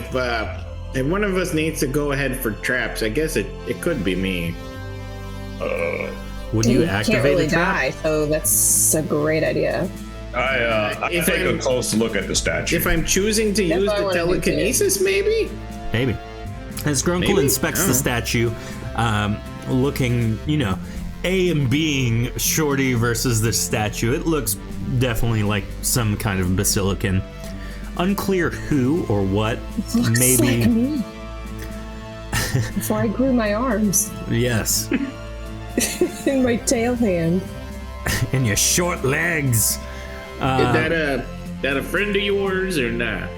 if one of us needs to go ahead for traps, I guess it could be me. Would you Can't activate really a trap? die, so that's a great idea. I If take a I'm- close look at the statue. If I'm choosing to That's use what I the wanna do, telekinesis, maybe? Maybe. As Grunkle Maybe? inspects I the don't statue, looking, A and Bing Shorty versus this statue, it looks definitely like some kind of basilican. Unclear who or what. Looks Maybe. like me. Before I grew my arms Yes. and my tail hand. And your short legs. Is that a friend of yours or not?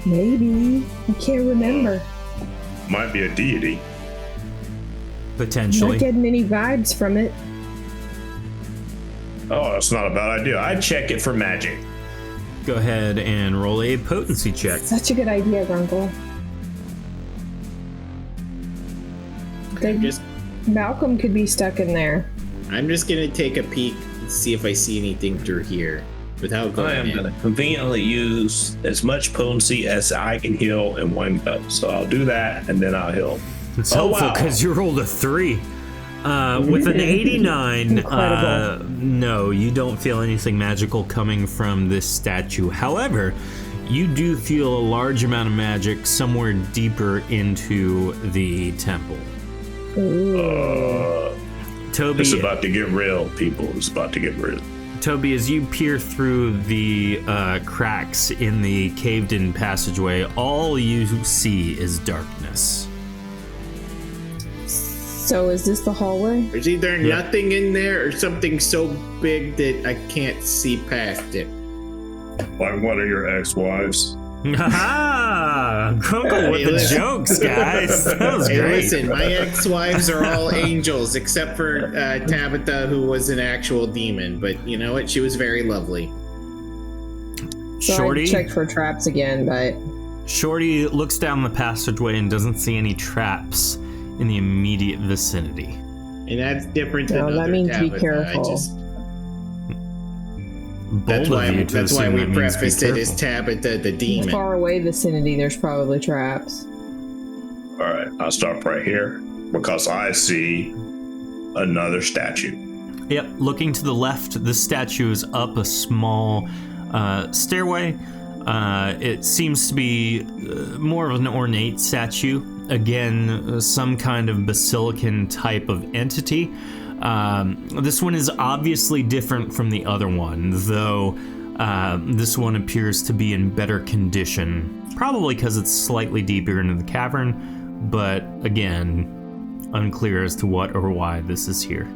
Maybe. I can't remember. Might be a deity. Potentially. Not getting any vibes from it. Oh, that's not a bad idea. I'd check it for magic. Go ahead and roll a potency check. Such a good idea, Grunkle. Malcolm could be stuck in there. I'm just gonna take a peek and see if I see anything through here without I going am in. going to conveniently use as much potency as I can heal in one go. So I'll do that, and then I'll heal. It's Oh, helpful wow. because you rolled a 3. With an 89, Incredible. no, you don't feel anything magical coming from this statue. However, you do feel a large amount of magic somewhere deeper into the temple. Toby, It's about to get real, people. It's about to get real. Toby, as you peer through the cracks in the caved-in passageway, all you see is darkness. So is this the hallway? There's either Yeah. nothing in there or something so big that I can't see past it. Like one of your ex-wives. Ha! Grunkle Hey, with the listen. jokes, guys. That was Hey, great. listen, my ex-wives are all angels except for Tabitha, who was an actual demon. But you know what? She was very lovely. So Shorty, I checked for traps again, but Shorty looks down the passageway and doesn't see any traps in the immediate vicinity. And that's different than No, that other means be Tabitha. careful. Bold of you to That's why assume we that means be prefaced it as careful. Tabitha the demon. far away vicinity, there's probably traps. All right, I'll stop right here because I see another statue. Yep, looking to the left, the statue is up a small stairway. It seems to be more of an ornate statue. Again, some kind of basilican type of entity. This one is obviously different from the other one, though this one appears to be in better condition. Probably because it's slightly deeper into the cavern, but again, unclear as to what or why this is here.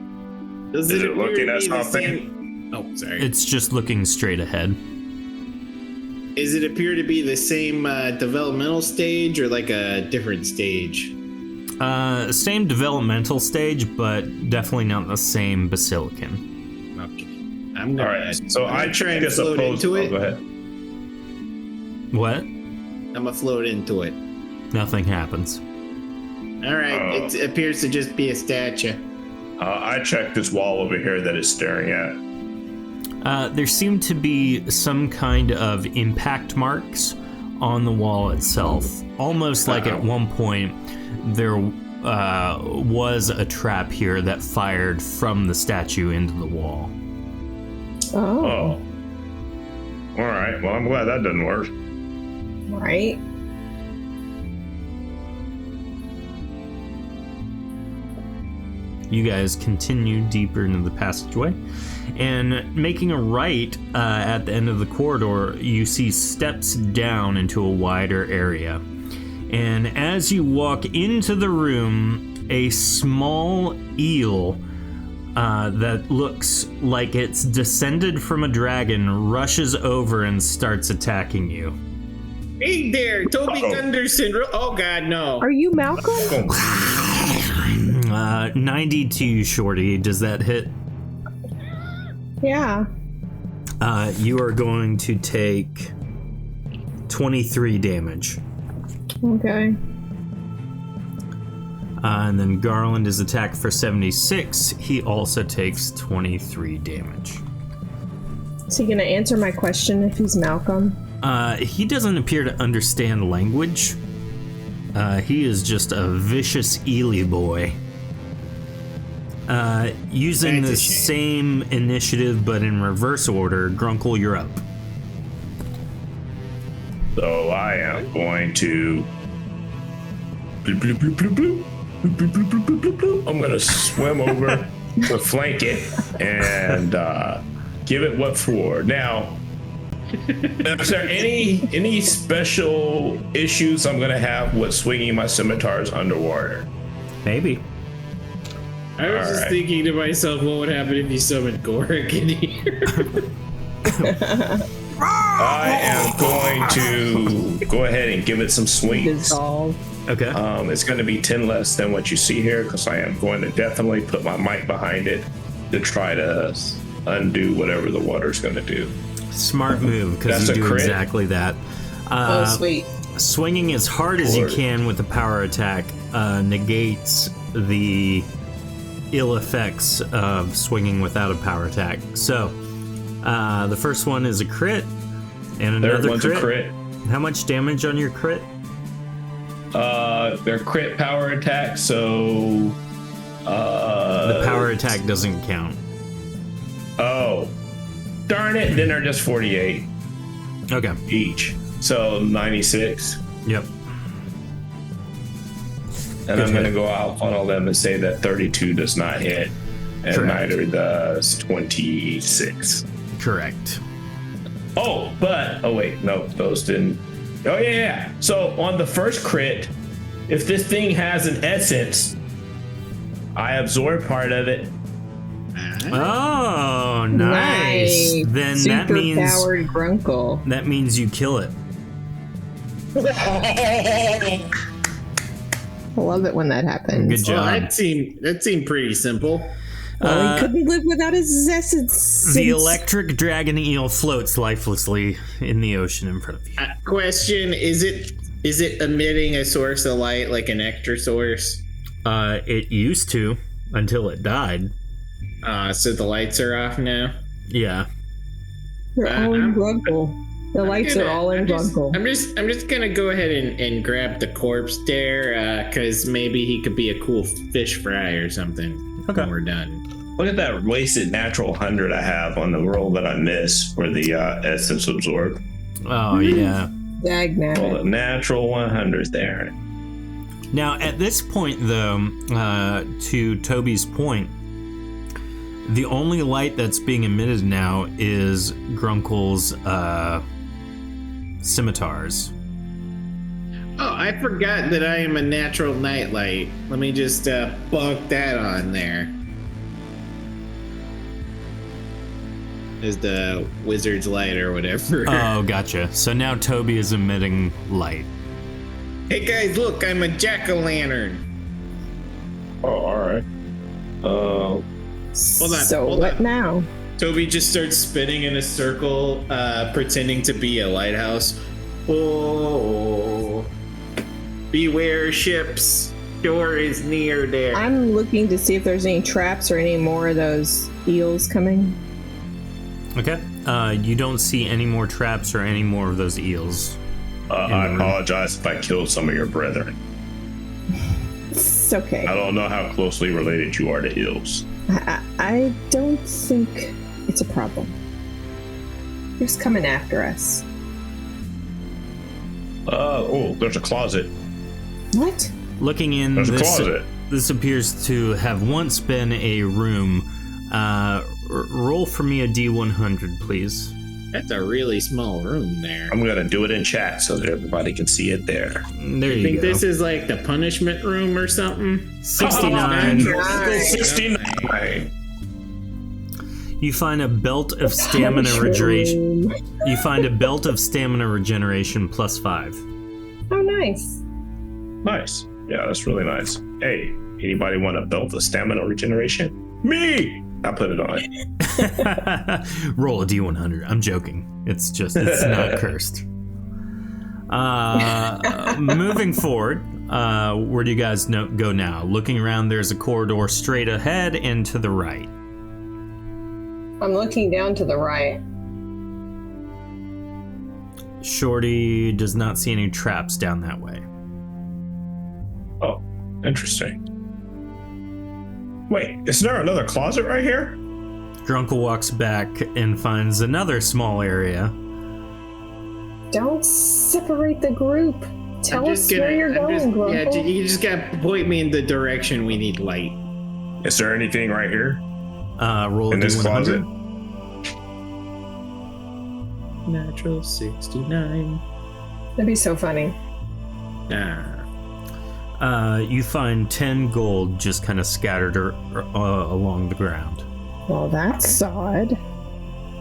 Does Is it appear looking to at be the something? same- Oh, sorry. It's just looking straight ahead. Does it appear to be the same developmental stage or like a different stage? Same developmental stage, but definitely not the same basilican. Okay. I'm All gonna. right, so I'm I gonna try and check as float opposed. into Oh, it. go ahead. What? I'm gonna float into it. Nothing happens. All right. It appears to just be a statue. I checked this wall over here that it's staring at. There seem to be some kind of impact marks on the wall itself. Almost like at one point there was a trap here that fired from the statue into the wall. Oh. All right. Well, I'm glad that didn't work. Right. You guys continue deeper into the passageway, and making a right at the end of the corridor, you see steps down into a wider area. And as you walk into the room, a small eel that looks like it's descended from a dragon rushes over and starts attacking you. Hey there, Toby Gunderson. Oh God, no. Are you Malcolm? 92, Shorty. Does that hit? Yeah. You are going to take 23 damage. Okay. And then Garland is attacked for 76. He also takes 23 damage. Is he gonna answer my question if he's Malcolm? He doesn't appear to understand language. He is just a vicious Ely boy. Using the same initiative but in reverse order, Grunkle, you're up. So I am going to. Bloop, bloop, bloop, bloop, bloop. Bloop, bloop, bloop, bloop, bloop, bloop, bloop. I'm going to swim over to flank it and give it what for. Now, is there any special issues I'm going to have with swinging my scimitars underwater? Maybe. I was just thinking to myself, what would happen if you summoned Gorik in here? I am going to go ahead and give it some swings. Dissolve. Okay. It's going to be 10 less than what you see here because I am going to definitely put my might behind it to try to undo whatever the water's going to do. Smart move, because you do crit. Exactly that. Sweet. Swinging as hard as you can with the power attack negates the ill effects of swinging without a power attack. So, the first one is a crit, and another one's crit. a crit. How much damage on your crit? Their crit power attack, so... The power attack doesn't count. Oh. Darn it, then they're just 48 Okay. each. So 96. Yep. And I'm going to go out on all them and say that 32 does not hit, and Correct. neither does 26. Correct. Oh, but wait, no, those didn't. Oh yeah. So on the first crit, if this thing has an essence, I absorb part of it. Oh, nice. Then that means Super-powered Grunkle. that means you kill it. I love it when that happens. Good job. Well, that seemed pretty simple. Well, he couldn't live without his essence. The electric dragon eel floats lifelessly in the ocean in front of you. Question: Is it emitting a source of light like an ector source? It used to until it died. So the lights are off now. Yeah. They're all in I'm- Grunkle. The lights are all in Grunkle. I'm just gonna go ahead and grab the corpse there, because maybe he could be a cool fish fry or something. Okay. When we're done. Look at that wasted natural 100 I have on the roll that I missed for the essence absorb. Oh, yeah. Dag Well, the nabbit. natural 100 there. Now, at this point, though, to Toby's point, the only light that's being emitted now is Grunkle's scimitars. Oh, I forgot that I am a natural nightlight. Let me just bunk that on there. Is the wizard's light or whatever. Oh, gotcha. So now Toby is emitting light. Hey guys, look, I'm a jack-o'-lantern. Oh, all right. Hold on, So hold what on. now? Toby just starts spinning in a circle, pretending to be a lighthouse. Oh, beware ships. Shore is near there. I'm looking to see if there's any traps or any more of those eels coming. Okay. You don't see any more traps or any more of those eels. I apologize if I killed some of your brethren. It's okay. I don't know how closely related you are to ills. I don't think it's a problem. Who's coming after us? There's a closet. What? Looking in, There's a closet. This appears to have once been a room. Roll for me a D100, please. That's a really small room there. I'm gonna do it in chat so that everybody can see it there. There You you think go. this is like the punishment room or something? 69. Nice. 69. You find a belt of stamina regeneration. You find a belt of stamina regeneration +5. Oh, nice. Nice. Yeah, that's really nice. Hey, anybody want a belt of stamina regeneration? Me! I put it on. Roll a D100. I'm joking. It's not cursed. Moving forward, where do you guys go now? Looking around, there's a corridor straight ahead and to the right. I'm looking down to the right. Shorty does not see any traps down that way. Oh, interesting. Wait, is there another closet right here? Drunkle walks back and finds another small area. Don't separate the group. Tell us where you're going, Grunkle. Yeah, you just gotta point me in the direction we need light. Is there anything right here? Roll a In this D100. closet? Natural 69. That'd be so funny. You find 10 gold just kind of scattered along the ground. Well, that's odd.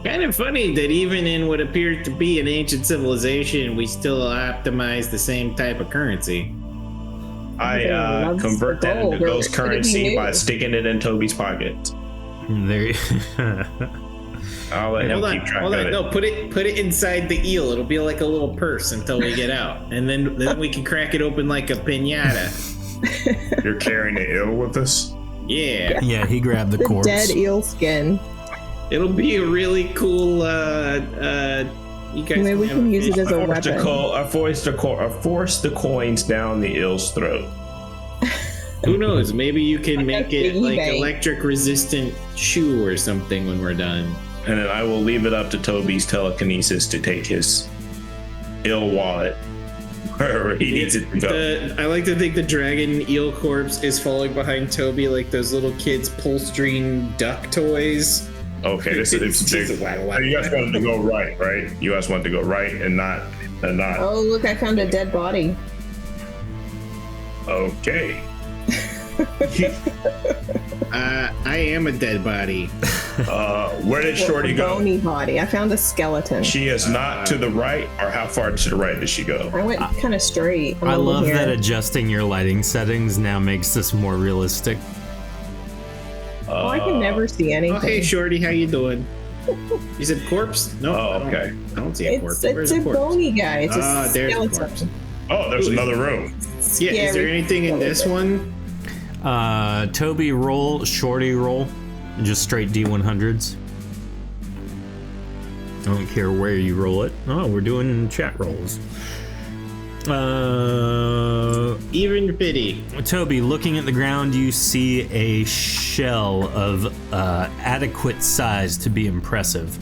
Kind of funny that even in what appears to be an ancient civilization, we still optimize the same type of currency. I loves convert that gold. into ghost Could it be currency new? by sticking it in Toby's pocket. There. I'll let him Hold keep on, track hold of on. it. No, put it inside the eel. It'll be like a little purse until we get out, and then we can crack it open like a piñata. You're carrying the ill with us? Yeah, Yeah, he grabbed the The corpse. dead eel skin. it'll be a really cool. You guys Maybe we have can a use it fish- as a I weapon. forced the coins down the ill's throat. Who knows? Maybe you can make it Piggy like bank. electric resistant shoe or something when we're done. And then I will leave it up to Toby's telekinesis to take his ill wallet wherever he needs it to go. I like to think the dragon eel corpse is falling behind Toby like those little kids pull string duck toys. Okay, this is big. You guys wanted to go right? You guys wanted to go right and not. Oh, look, I found a dead body. Okay. I am a dead body. Where did Shorty A go? bony body. I found a skeleton. She is not to the right, or how far to the right did she go? I went kind of straight. I'm I over love here. that adjusting your lighting settings now makes this more realistic. Oh, I can never see anything. Oh, hey, Shorty, how you doing? You said corpse? No. Oh, I don't- okay. I don't see a corpse. It's Where's a the corpse? bony guy. It's a Ah, there's the corpse. skeleton. Oh, there's another room. Yeah, is there anything in this one? Toby roll, Shorty roll, just straight D100s. I don't care where you roll it. Oh, we're doing chat rolls. Even pity. Toby, looking at the ground, you see a shell of adequate size to be impressive.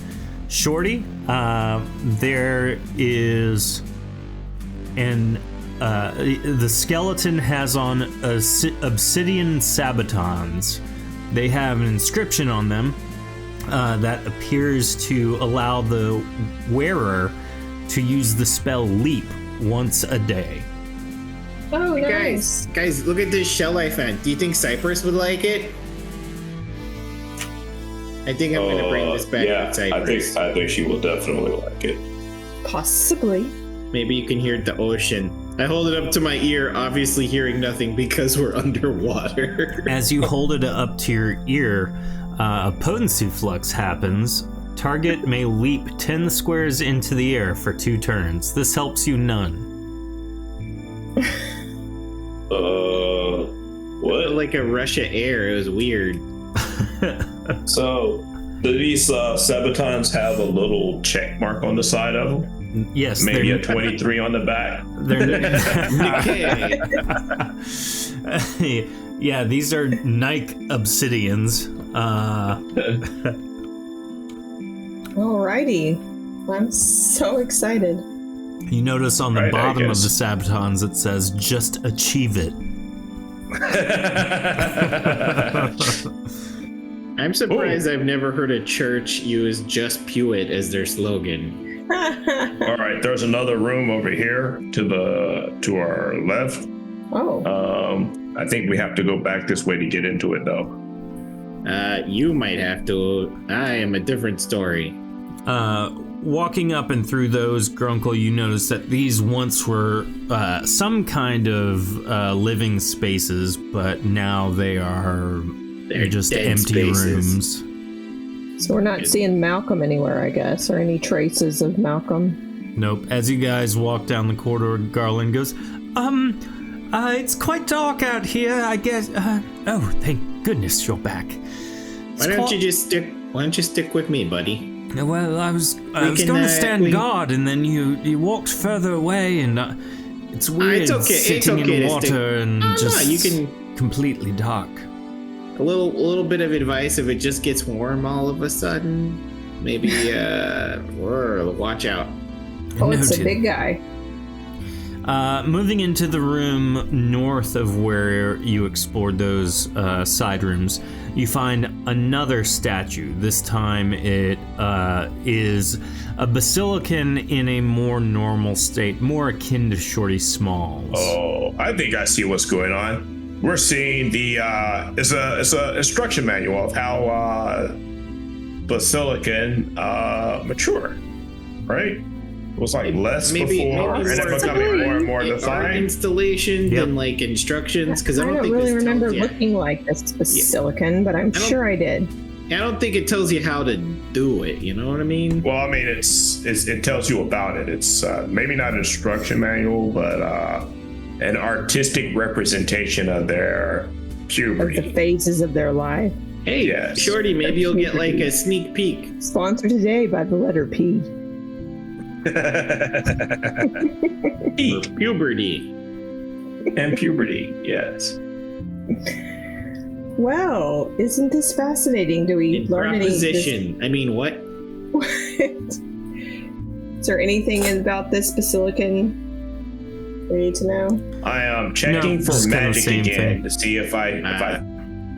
Shorty, there is the skeleton has on obsidian sabatons. They have an inscription on them that appears to allow the wearer to use the spell Leap once a day. Oh, nice. Guys, look at this shell I found. Do you think Cypress would like it? I think I'm gonna bring this back Yeah, to Cypress. I think she will definitely like it. Possibly. Maybe you can hear the ocean. I hold it up to my ear, obviously hearing nothing because we're underwater. As you hold it up to your ear, a potency flux happens. Target may leap 10 squares into the air for 2 turns. This helps you none. What? Like a rush of air. It was weird. So, do these sabatons have a little check mark on the side of them? Yes, Maybe they're a 23 on the back. Nikkei. yeah, these are Nike obsidians. Alrighty. I'm so excited. You notice on the Right, I bottom of guess. the Sabatons it says, just achieve it. I'm surprised I've never heard a church use "Just Pew It" as their slogan. All right, there's another room over here to our left. Oh. I think we have to go back this way to get into it, though. You might have to. I am a different story. Walking up and through those, Grunkle, you notice that these once were some kind of living spaces, but now they're just dead empty spaces. rooms. So we're not seeing Malcolm anywhere, I guess, or any traces of Malcolm. Nope. As you guys walk down the corridor, Garland goes, it's quite dark out here, I guess. Oh, thank goodness you're back. Why don't you stick with me, buddy? Well, I was going to stand guard, and then you walked further away, and it's weird it's okay. sitting It's okay in to water stick. and just You can completely dark. a little bit of advice if it just gets warm all of a sudden. Maybe watch out. Oh, it's a Noted. big guy. Moving into the room north of where you explored those side rooms, you find another statue. This time it is a basilican in a more normal state, more akin to Shorty Smalls. Oh, I think I see what's going on. We're seeing it's a instruction manual of how basilican mature, right? It was like less before, and it's becoming more and more art defined. installation than like instructions, because I don't think really this remember tells you. looking like this basilican, but I'm sure I did. I don't think it tells you how to do it. You know what I mean? Well, I mean, it tells you about it. It's maybe not an instruction manual, but an artistic representation of their Of puberty. the phases of their life. Hey, Yes. Shorty, maybe you'll get like a sneak peek. Sponsored today by the letter P. Puberty. And puberty, yes. Well, isn't this fascinating? Do we learn any? Proposition. I mean, what? Is there anything about this basilican we need to know? I am checking No, for just kinda magic same again thing. to see if I Can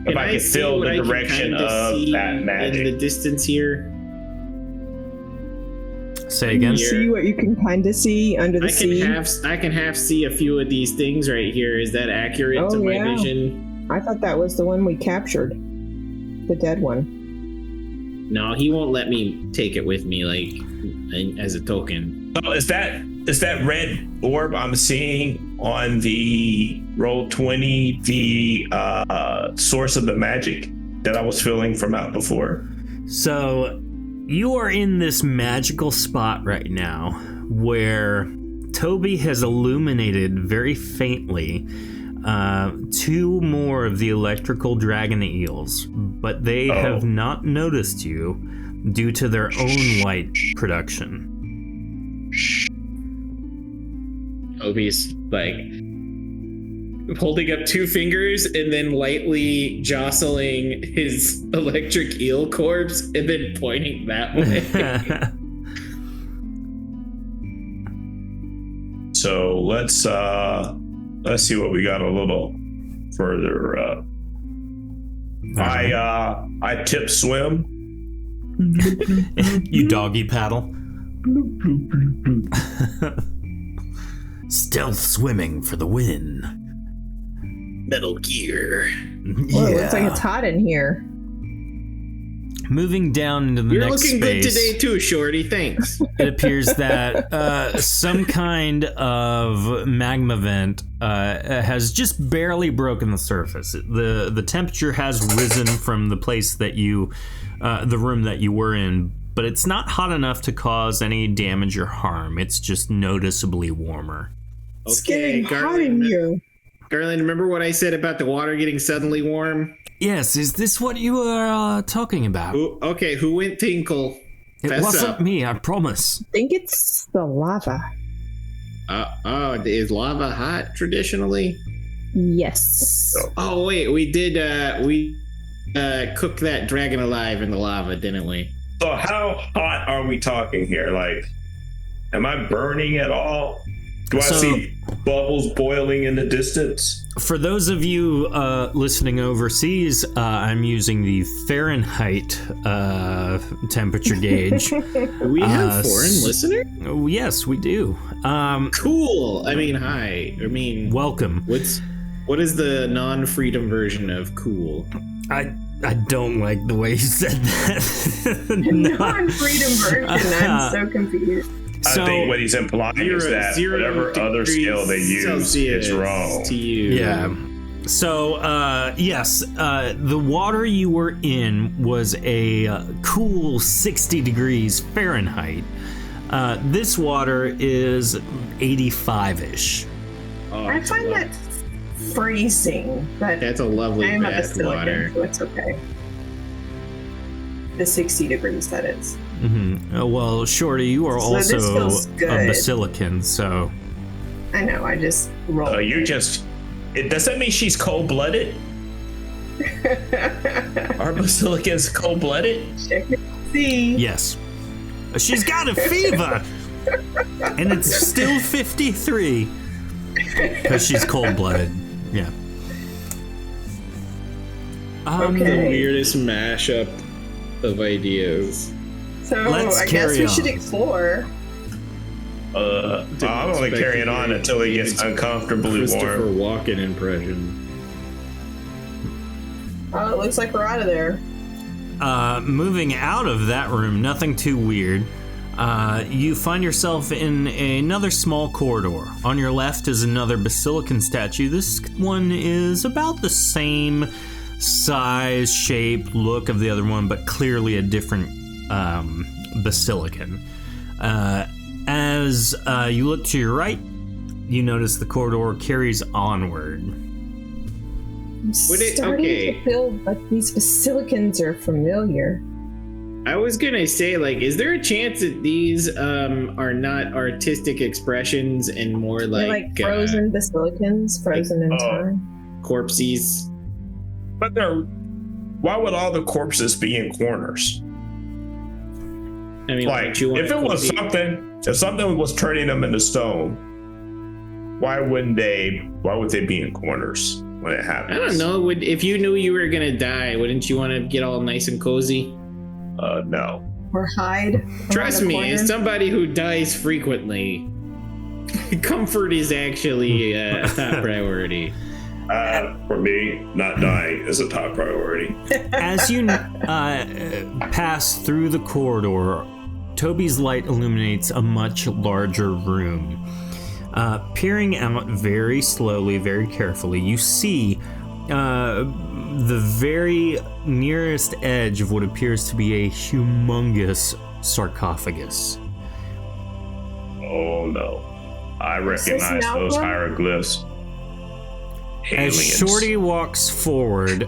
can see feel what the I can direction kinda of see that in the magic. distance here? Say again? Here. See what you can kind of see under the sea. I can half see a few of these things right here. Is that accurate to my yeah. vision? I thought that was the one we captured. The dead one. No, he won't let me take it with me, like as a token. Oh, is that red orb I'm seeing on the roll 20 the source of the magic that I was feeling from out before? So, you are in this magical spot right now where Toby has illuminated very faintly two more of the electrical dragon eels, but they have not noticed you due to their own light production. Toby's like holding up two fingers and then lightly jostling his electric eel corpse and then pointing that way. So let's see what we got a little further up. I tip swim. You doggy paddle. Stealth swimming for the win. Metal Gear. Well, it looks like it's hot in here. Moving down into the You're next looking space, good today too, Shorty. Thanks. it appears that some kind of magma vent has just barely broken the surface. The temperature has risen from the place that you, the room that you were in, but it's not hot enough to cause any damage or harm. It's just noticeably warmer. It's getting hot in here. Garland, remember what I said about the water getting suddenly warm? Yes, is this what you were talking about? Okay, who went tinkle? It Fess wasn't up. me, I promise. I think it's the lava. Is lava hot traditionally? Yes. Oh wait, we did cook that dragon alive in the lava, didn't we? So how hot are we talking here? Like, am I burning at all? Do I see bubbles boiling in the distance? For those of you listening overseas, I'm using the Fahrenheit temperature gauge. We have foreign listeners? Oh, yes, we do. Cool. I mean, hi. I mean, Welcome. what is the non-freedom version of cool? I don't like the way you said that. Non-freedom version. I'm so confused. So, I think what he's implying is that whatever other scale they use is wrong. To you. yeah. So, yes, the water you were in was a cool 60 degrees Fahrenheit. This water is 85-ish. Oh, I find that freezing, but that's a lovely I am a bath water. basilican, so it's okay. The 60 degrees, that is. Well, Shorty, you are So this also feels a good. basilican, so... I know, I just rolled. Does that mean she's cold-blooded? Are basilicans cold-blooded? Check it. See? Yes. She's got a fever! And it's still 53. Because she's cold-blooded. Yeah. The Okay. weirdest mashup of ideas. So Let's I guess carry we on. should explore. I'm only expect carrying you on to until it gets use uncomfortably Christopher warm. Walken impression. Oh, it looks like we're out of there. Moving out of that room, nothing too weird. You find yourself in another small corridor. On your left is another basilican statue. This one is about the same size, shape, look of the other one, but clearly a different basilican. As you look to your right, you notice the corridor carries onward. I'm starting okay. to feel like these basilicans are familiar. I was gonna say, like, is there a chance that these are not artistic expressions and more They're like like frozen basilicans, frozen in time. corpses? But why would all the corpses be in corners? I mean, Like, don't you want if it was something was turning them into stone, why would they be in corners when it happens? I don't know. If you knew you were gonna die, wouldn't you want to get all nice and cozy? No. Or hide. Trust around a me, corner. as somebody who dies frequently, comfort is actually a top priority. For me, not dying is a top priority. As you pass through the corridor, Toby's light illuminates a much larger room. Peering out very slowly, very carefully, you see the very nearest edge of what appears to be a humongous sarcophagus. Oh no. I recognize those Malcolm? hieroglyphs. As Aliens. Shorty walks forward,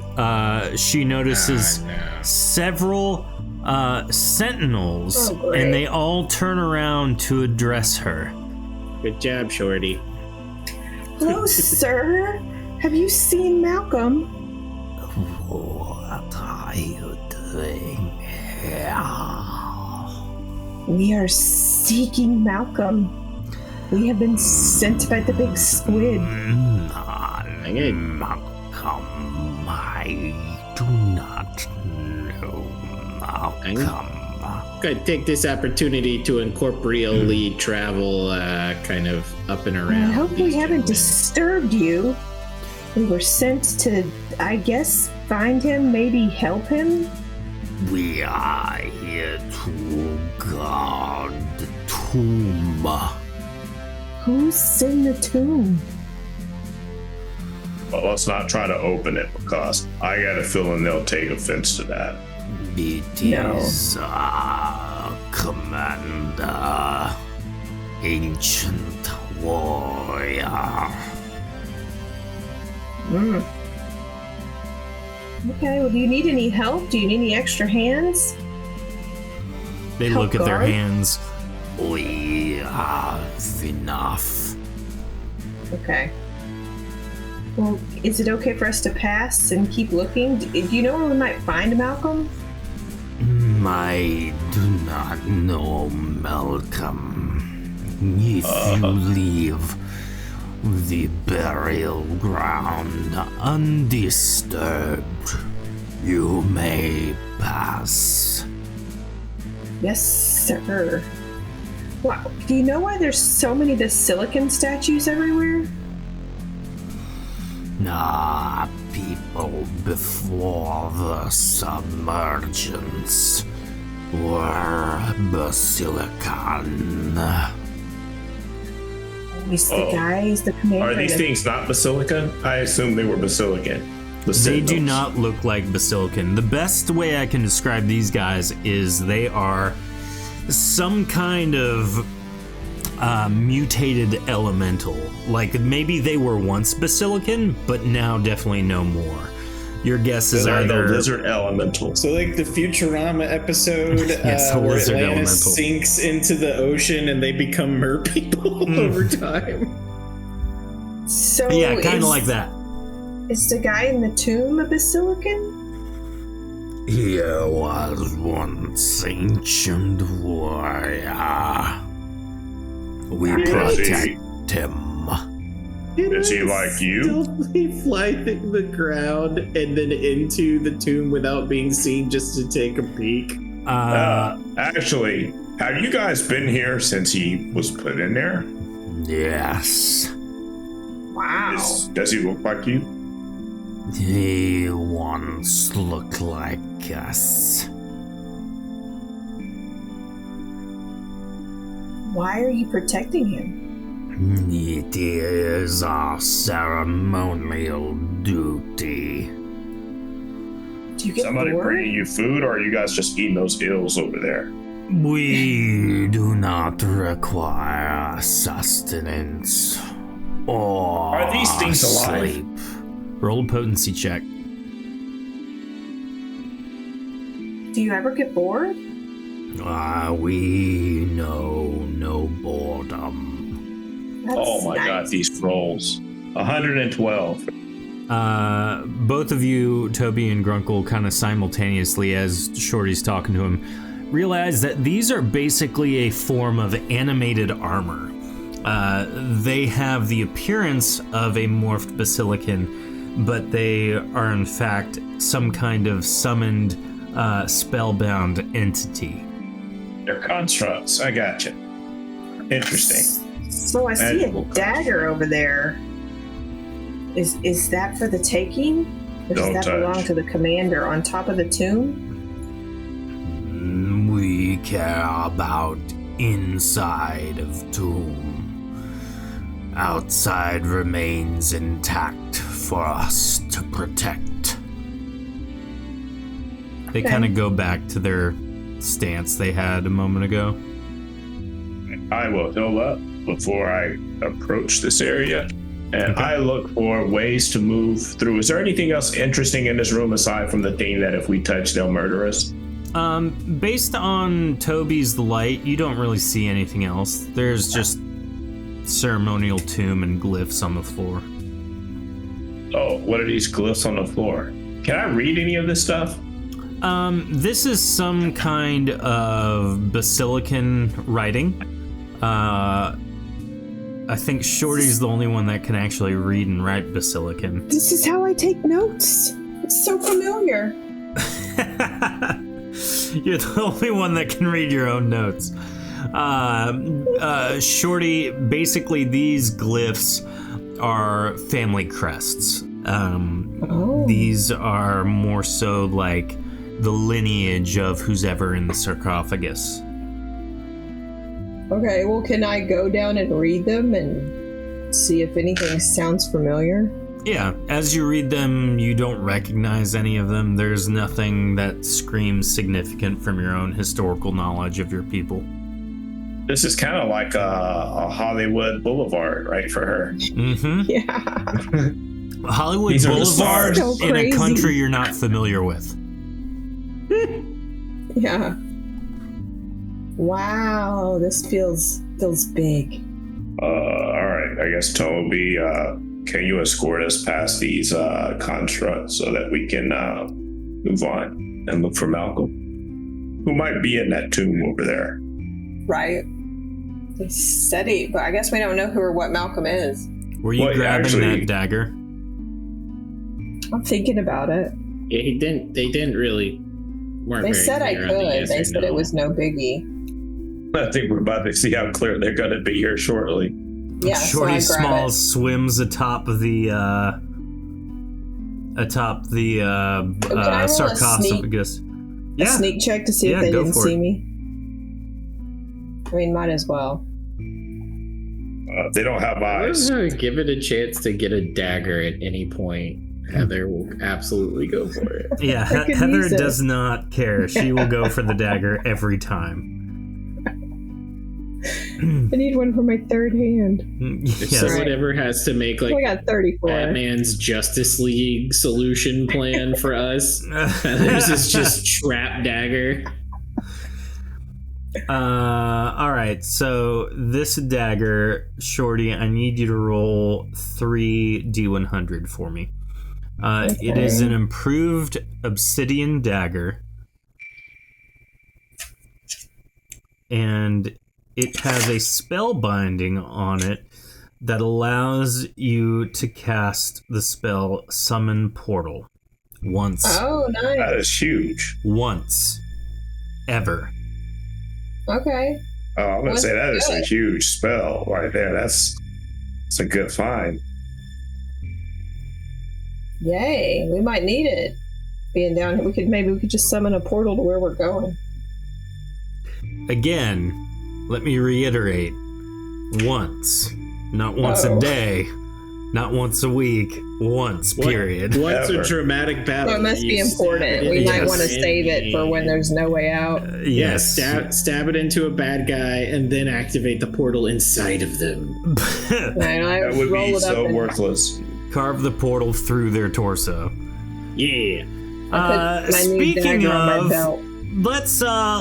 she notices several sentinels, Oh, great. and they all turn around to address her. Good job, Shorty. Hello, sir. Have you seen Malcolm? What are you doing here? We are seeking Malcolm. We have been sent by the big squid. Malcolm, I do not know Malcolm. Gonna take this opportunity to incorporeally travel kind of up and I around. hope we these haven't gentlemen. disturbed you. We were sent to, I guess, find him, maybe help him. We are here to guard the tomb. Who's in the tomb? But let's not try to open it because I got a feeling they'll take offense to that. It No. is Commander, ancient warrior. Okay, well, do you need any help? Do you need any extra hands? They help look at their guard? hands. We have enough. Okay. Well, is it okay for us to pass and keep looking? Do you know where we might find Malcolm? I do not know, Malcolm. If you leave the burial ground undisturbed, you may pass. Yes, sir. Wow. Do you know why there's so many Basilican statues everywhere? People before the submergence were Basilican. He's the guy, he's the commander. Are these things not Basilican? I assume they were Basilican. The They do Sentinels. not look like Basilican. The best way I can describe these guys is they are some kind of mutated elemental. Like maybe they were once Basilican, but now definitely no more. Your guess is They're either the lizard elemental. So like the Futurama episode Yes, the where lizard Atlantis elemental. sinks into the ocean and they become mer people over time. So yeah, kind is- of like that. Is the guy in the tomb a Basilican? He was once ancient warrior. We protect him. Is he like you? Stealthily fly the ground and then into the tomb without being seen just to take a peek. Actually, have you guys been here since he was put in there? Yes, Wow. Does he look like you? he once looked like us. Why are you protecting him? It is our ceremonial duty. Do you get Somebody bored? bringing you food, or are you guys just eating those ills over there? We do not require sustenance or Are these things alive? sleep. Roll a potency check. Do you ever get bored? We know no boredom. That's Oh my nice. god, these rolls. 112. Both of you, Toby and Grunkle, kind of simultaneously, as Shorty's talking to him, realize that these are basically a form of animated armor. They have the appearance of a morphed Basilican, but they are in fact some kind of summoned, spellbound entity. They're constructs. I gotcha. Interesting. So I see a Magical dagger over there. Is that for the taking? Or does Don't that belong touch. to the commander on top of the tomb? We care about inside of tomb. Outside remains intact for us to protect. They Okay. kind of go back to their stance they had a moment ago. I will heal up before I approach this area, and I look for ways to move through. Is there anything else interesting in this room aside from the thing that if we touch, they'll murder us? Based on Toby's light, you don't really see anything else. There's just ceremonial tomb and glyphs on the floor. Oh, what are these glyphs on the floor? Can I read any of this stuff? This is some kind of Basilican writing. I think Shorty's the only one that can actually read and write Basilican. This is how I take notes. It's so familiar. You're the only one that can read your own notes. Shorty, basically these glyphs are family crests. These are more so like the lineage of who's ever in the sarcophagus. Okay, well, can I go down and read them and see if anything sounds familiar? Yeah, as you read them, you don't recognize any of them. There's nothing that screams significant from your own historical knowledge of your people. This is kind of like a Hollywood Boulevard, right, for her. Mm-hmm. Yeah. Hollywood These are the Boulevard stars. So in a crazy. country you're not familiar with. Yeah. Wow, this feels big. All right. I guess Toby, can you escort us past these constructs so that we can move on and look for Malcolm, who might be in that tomb over there? Right. He said he, but I guess we don't know who or what Malcolm is. Were you Well, grabbing actually- that dagger? I'm thinking about it. Yeah, he didn't. They didn't really. Weren't They very said I clear on the could. yes They or said no. it was no biggie. I think we're about to see how clear they're going to be here shortly. Yeah, Shorty so I grab Smalls swims atop the Can I roll a sarcophagus. A sneak check to see Yeah, if they go didn't for see it. me. I mean, might as well. They don't have eyes. Give it a chance to get a dagger at any point. Heather will absolutely go for it. Yeah, I could Heather use it. does not care. She will go for the dagger every time. I need one for my third hand. If Yes. someone ever has to make like I got 34. Batman's Justice League solution plan for us, Heather's is just trap dagger. All right, so this dagger, Shorty, I need you to roll 3 D100 for me. It is an improved obsidian dagger, and it has a spell binding on it that allows you to cast the spell Summon Portal once. Oh, nice. That is huge. Once. Ever. Okay. Oh, I'm going to That's say that is a good. huge spell right there. That's a good find. Yay. We might need it. Being down here, we could just summon a portal to where we're going. Again, let me reiterate. Once. Not once a Uh-oh. day. Not once a week. Once, period. What's Ever. a dramatic battle? So it must be You important. stab it We into might Yes. want to an save it for when enemy. there's no way out. Yes. Stab it into a bad guy and then activate the portal inside of them. And I That would roll be it up so and worthless. Carve the portal through their torso. Yeah. I put my new Speaking dagger on my of, belt.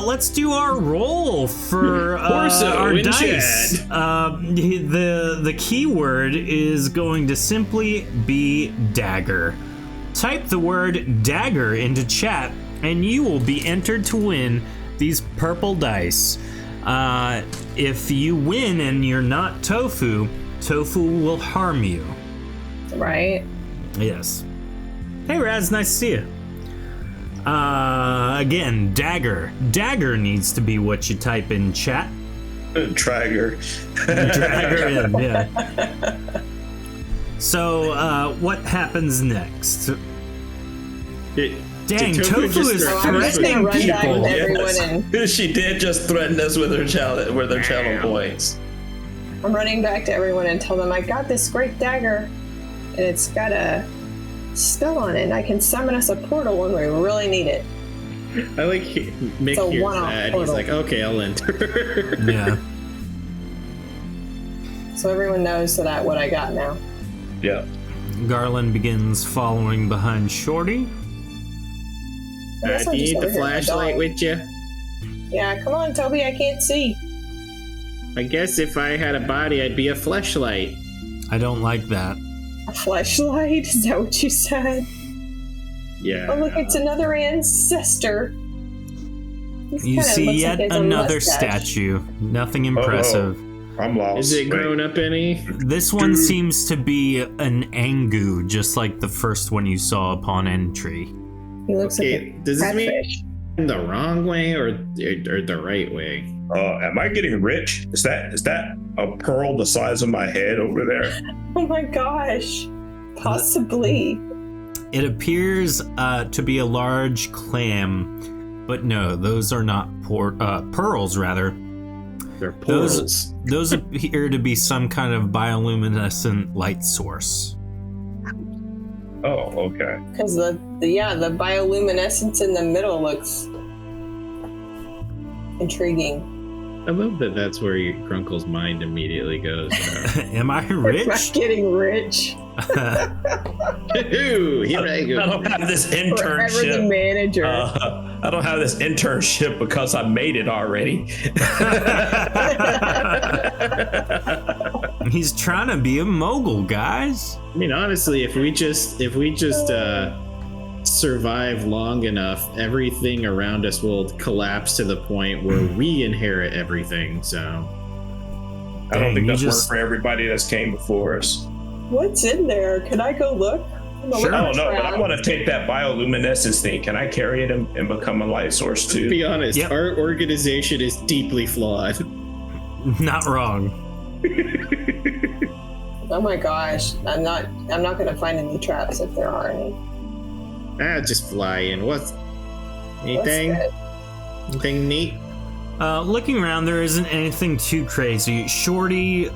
let's do our roll for Torso our in dice. chat. The keyword is going to simply be dagger. Type the word dagger into chat, and you will be entered to win these purple dice. If you win and you're not tofu, tofu will harm you. Right? Yes. Hey Raz, nice to see you. Again, dagger. Dagger needs to be what you type in chat. Tragger. Dagger in, yeah. So, what happens next? Dang, Tofu is So I'm just gonna threatening run back people. with everyone and She did just threaten us with her channel points. I'm running back to everyone and tell them I got this great dagger and it's got a spell on it and I can summon us a portal when we really need it. I like Mick It's a hears one-off that. He's portal. like, okay, I'll enter. Yeah. So everyone knows what I got now. Yeah. Garland begins following behind Shorty. I guess Do I'm you just need the over here with my flashlight dog. with you? Yeah, come on, Toby, I can't see. I guess if I had a body, I'd be a fleshlight. I don't like that. A flashlight? Is that what you said? Yeah. Oh, look, it's another ancestor. This You kinda see looks yet like he has a another mustache. statue. Nothing impressive. I'm lost. Is it Wait. grown up any? This one seems to be an Angu, just like the first one you saw upon entry. He looks Okay, like does a this mean catfish. the wrong way or the right way? Am I getting rich? Is that a pearl the size of my head over there? Oh my gosh. Possibly. It appears to be a large clam, but no, those are not pearls, rather. They're portals. Those appear to be some kind of bioluminescent light source. Oh, okay. Because the bioluminescence in the middle looks intriguing. I love that that's where your Grunkle's mind immediately goes. Am I Not rich? getting rich. Ooh, here I I go. don't have this Forever the internship. manager. I don't have this internship because I made it already. He's trying to be a mogul, guys. I mean, honestly, if we just survive long enough, everything around us will collapse to the point where we inherit everything. So I don't think you that's just- worked for everybody that's came before us. What's in there? Can I go look? Sure. I don't know, but I want to take that bioluminescence thing. Can I carry it and become a light source to too? be honest, Yep. our organization is deeply flawed. Not wrong. Oh my gosh. I'm not gonna find any traps if there are any. Just fly in. What's Anything? that? Anything neat? Looking around, there isn't anything too crazy. Shorty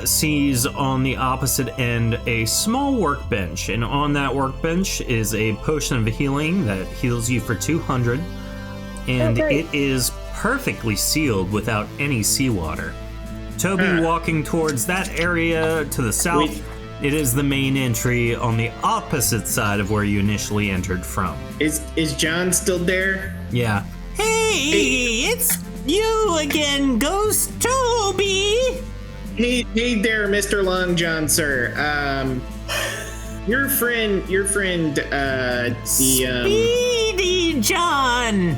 sees on the opposite end a small workbench, and on that workbench is a potion of healing that heals you for 200, and great. it is perfectly sealed without any seawater. Toby walking towards that area to the south. Wait. It is the main entry on the opposite side of where you initially entered from. Is John still there? Yeah. Hey, it's you again, Ghost Toby. Hey there, Mr. Long John, sir. Your friend, Speedy John.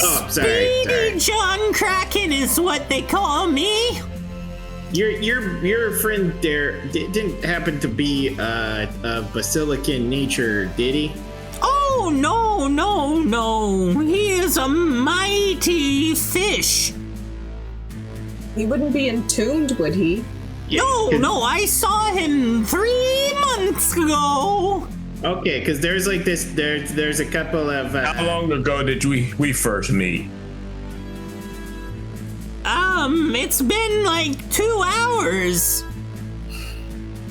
Oh, sorry. Speedy John Kraken is what they call me. Your friend there didn't happen to be a basilican nature, did he? Oh, no. He is a mighty fish. He wouldn't be entombed, would he? No, I saw him 3 months ago. Okay, because there's like this. There's a couple of. How long ago did we first meet? It's been like 2 hours.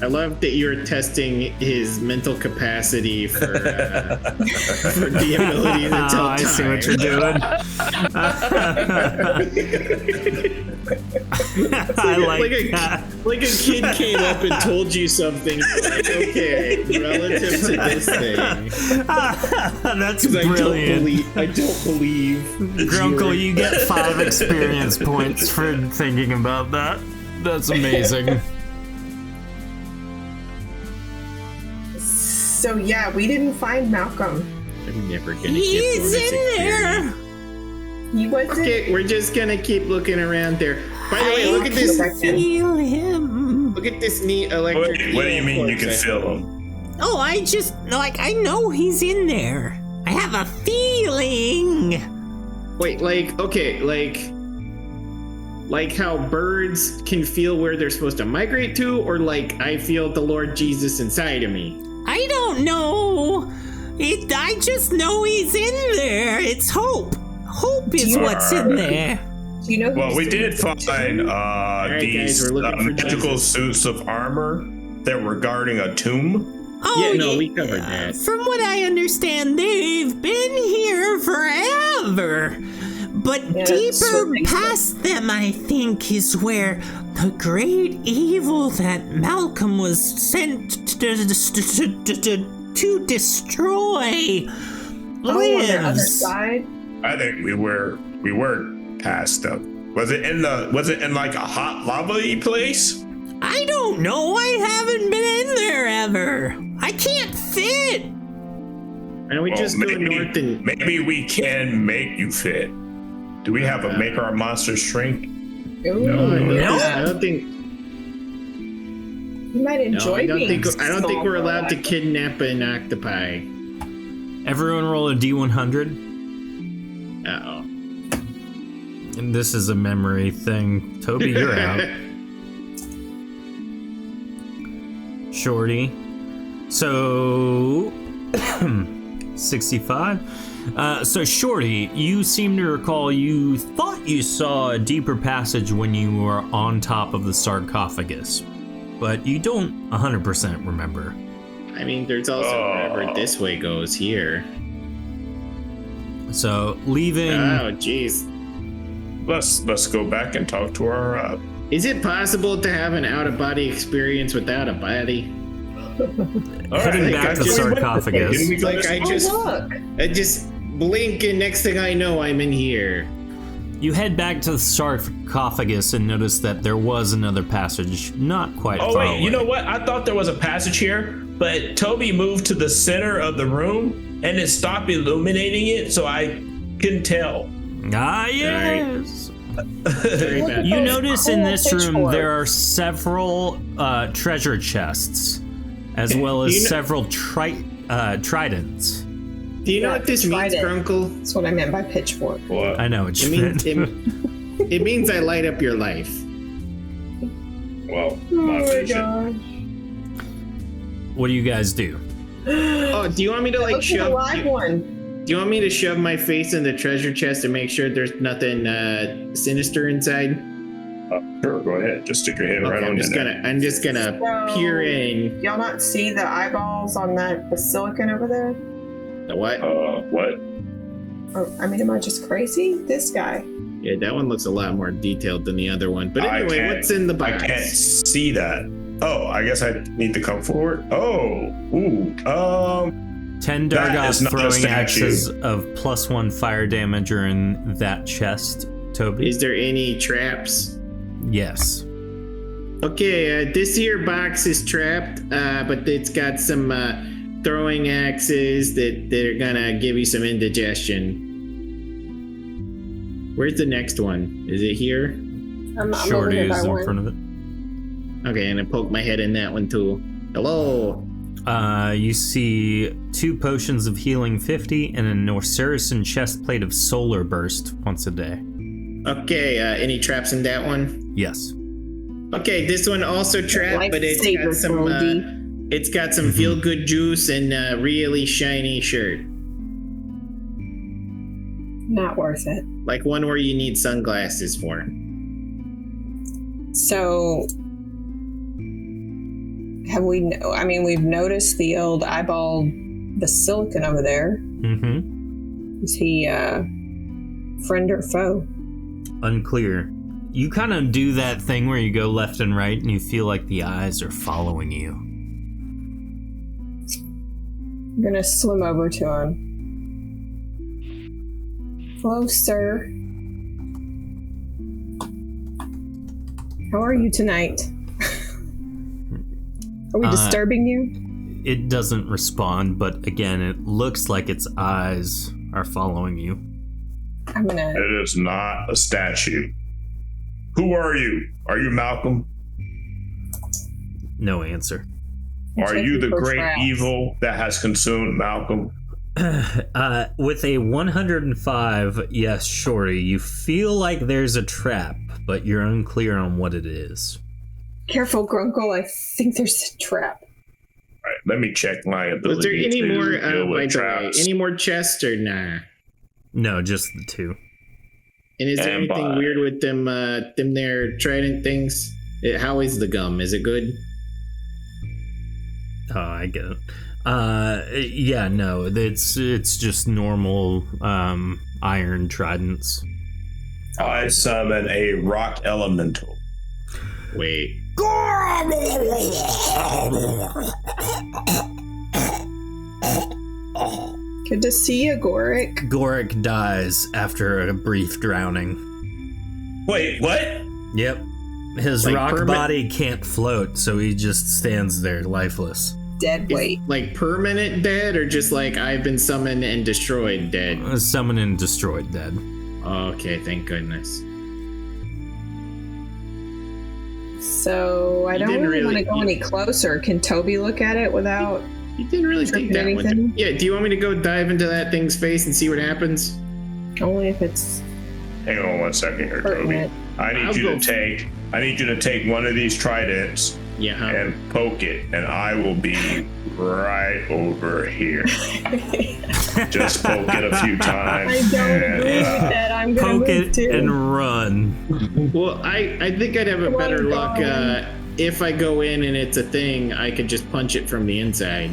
I love that you're testing his mental capacity for the ability to tell I time. see what you're doing. I like that. Like a kid came up and told you something. Like, okay, relative to this thing. That's 'Cause brilliant. I don't believe. Grunkle, you get 5 experience points for thinking about that. That's amazing. So yeah, we didn't find Malcolm. I'm never gonna get He's bonus in there. experience. He wasn't. Okay, we're just gonna keep looking around there. By the way, look at this. Feel him. Look at this neat electric. What do you mean you eel can corpse. feel them? Oh, I know he's in there. I have a feeling. Wait, like how birds can feel where they're supposed to migrate to, or like I feel the Lord Jesus inside of me. I don't know. I just know he's in there. It's Hope. Hope is what's in there. Do you know? Well, who's we in did the picture? find right, these guys, we're looking for magical Jesus. suits of armor that were guarding a tomb. Oh, Yeah, no, we covered that. From what I understand, they've been here forever. But Yeah, that's what deeper they past them, I think, is where the great evil that Malcolm was sent to destroy Oh, on the other lives. side. I think we were past them. Was it in like a hot lava-y place? I don't know. I haven't been in there ever. I can't fit. And we Well, just go north and maybe we can make you fit. Do we have a make our monster shrink? Ooh, I don't think. You might No, enjoy I don't being think we're allowed to kidnap an octopi. Everyone roll a D100. Uh-oh. And this is a memory thing. Toby, you're out. Shorty. So 65. So Shorty, you seem to recall you thought you saw a deeper passage when you were on top of the sarcophagus, but you don't 100% remember. I mean, there's also wherever this way goes here. So leaving. Oh, jeez. let's go back and talk to our. Is it possible to have an out-of-body experience without a body? Heading back to the sarcophagus. I just blink and next thing I know, I'm in here. You head back to the sarcophagus and notice that there was another passage not quite far away. You know what? I thought there was a passage here, but Toby moved to the center of the room and it stopped illuminating it, so I couldn't tell. Ah, yes. You notice in this room there are several treasure chests, as well as several tridents. Do you know what this means, Grunkle? That's what I meant by pitchfork. What? I know what you meant. It means I light up your life. Well, my vision. What do you guys do? Oh, do you want me to like shove? Do you want me to shove my face in the treasure chest and make sure there's nothing sinister inside? Sure, go ahead. Just stick your head right on in there. I'm just gonna peer in. Y'all not see the eyeballs on the silicon over there? The what? What? Or, I mean, am I just crazy? This guy. Yeah, that one looks a lot more detailed than the other one. But anyway, what's in the box? I can't see that. Oh, I guess I need to come forward. Oh, 10 Dargoth throwing axes of +1 fire damage are in that chest, Toby. Is there any traps? Yes. Okay, this here box is trapped, but it's got some throwing axes that are gonna give you some indigestion. Where's the next one? Is it here? Shorty is in front of it. Okay, and I poke my head in that one too. Hello. You see 2 potions of healing 50 and a Norcerison chest plate of solar burst once a day. Okay, any traps in that one? Yes. Okay, this one also trapped, but it's got some feel-good juice and a really shiny shirt. Not worth it. Like one where you need sunglasses for. So, we've noticed the old eyeball, the silicon over there. Mm-hmm. Is he friend or foe? Unclear. You kind of do that thing where you go left and right and you feel like the eyes are following you. I'm gonna swim over to him. Hello, sir. How are you tonight? Are we disturbing you? It doesn't respond, but again, it looks like its eyes are following you. It is not a statue. Who are you? Are you Malcolm? No answer. Are you the great evil that has consumed Malcolm? With a 105, yes, Shorty, you feel like there's a trap, but you're unclear on what it is. Careful, Grunkle. I think there's a trap. All right, let me check my ability. Was there any more, deal with traps. any more chests or nah? No, just the 2. And is there anything weird with them there trident things? How is the gum? Is it good? Oh, I get it. Yeah, no, it's just normal iron tridents. I summon a rock elemental. Wait. Good to see you, Goric. Goric dies after a brief drowning. Wait, what? Yep. His rock body can't float, so he just stands there lifeless. Dead weight. Like permanent dead, or just like I've been summoned and destroyed dead? Summoned and destroyed dead. Okay, thank goodness. So I don't really want to go any closer. Can Toby look at it without? You didn't really think that one. Yeah, do you want me to go dive into that thing's face and see what happens? Only if it's. Hang on 1 second here, Toby. I need you to take one of these tridents and poke it, and I will be right over here. Just poke it a few times. I don't agree with that. I'm gonna poke it too. And run. Well, I think I'd have a better luck if I go in and it's a thing. I could just punch it from the inside.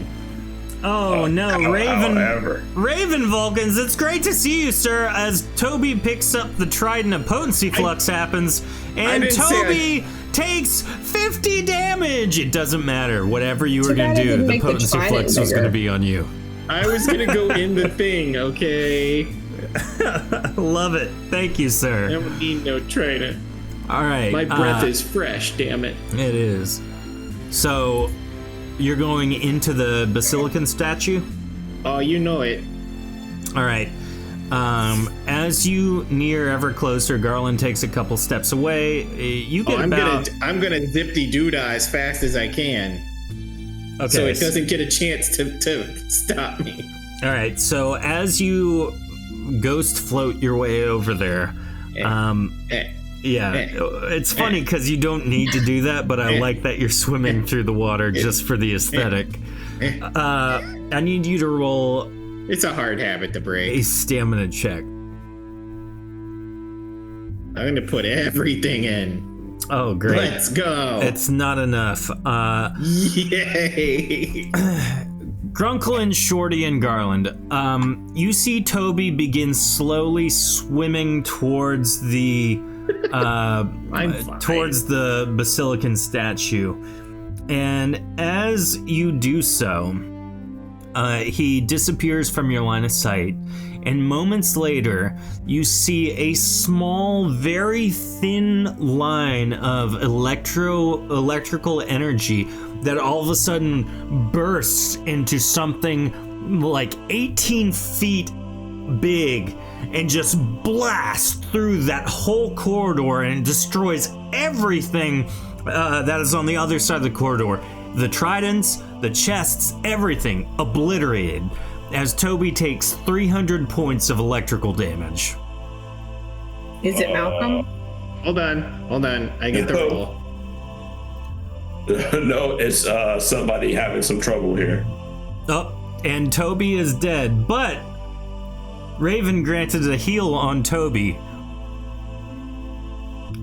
Oh no, However. Raven Vulcans, it's great to see you, sir, as Toby picks up the trident, a potency flux happens, and didn't say Toby takes 50 damage! It doesn't matter, whatever you were Too gonna bad I do, didn't the make the potency trident flux was bigger. gonna be on you. I was gonna go in the thing, okay? Love it, thank you, I sir. don't need no trident. Alright. My breath is fresh, damn it. It is. So, you're going into the Basilican statue? Oh, you know it. Alright. As you near ever closer, Garland takes a couple steps away. You get I'm about... gonna zippity-doodah as fast as I can, Okay. so it doesn't get a chance to stop me. Alright, so as you ghost float your way over there, yeah, it's funny because you don't need to do that, but I like that you're swimming through the water just for the aesthetic. I need you to roll It's a hard habit to a break. stamina check. I'm gonna put everything in. Oh, great. Let's go. It's not enough. Yay. Grunklin, Shorty, and Garland, you see Toby begin slowly swimming towards the towards the Basilican statue. And as you do so, he disappears from your line of sight, and moments later, you see a small, very thin line of electrical energy that all of a sudden bursts into something like 18 feet big and just blasts through that whole corridor and destroys everything that is on the other side of the corridor. The tridents, the chests, everything obliterated as Toby takes 300 points of electrical damage. Is it Malcolm? Hold on. I get the roll. No, it's somebody having some trouble here. Oh, and Toby is dead, but Raven granted a heal on Toby.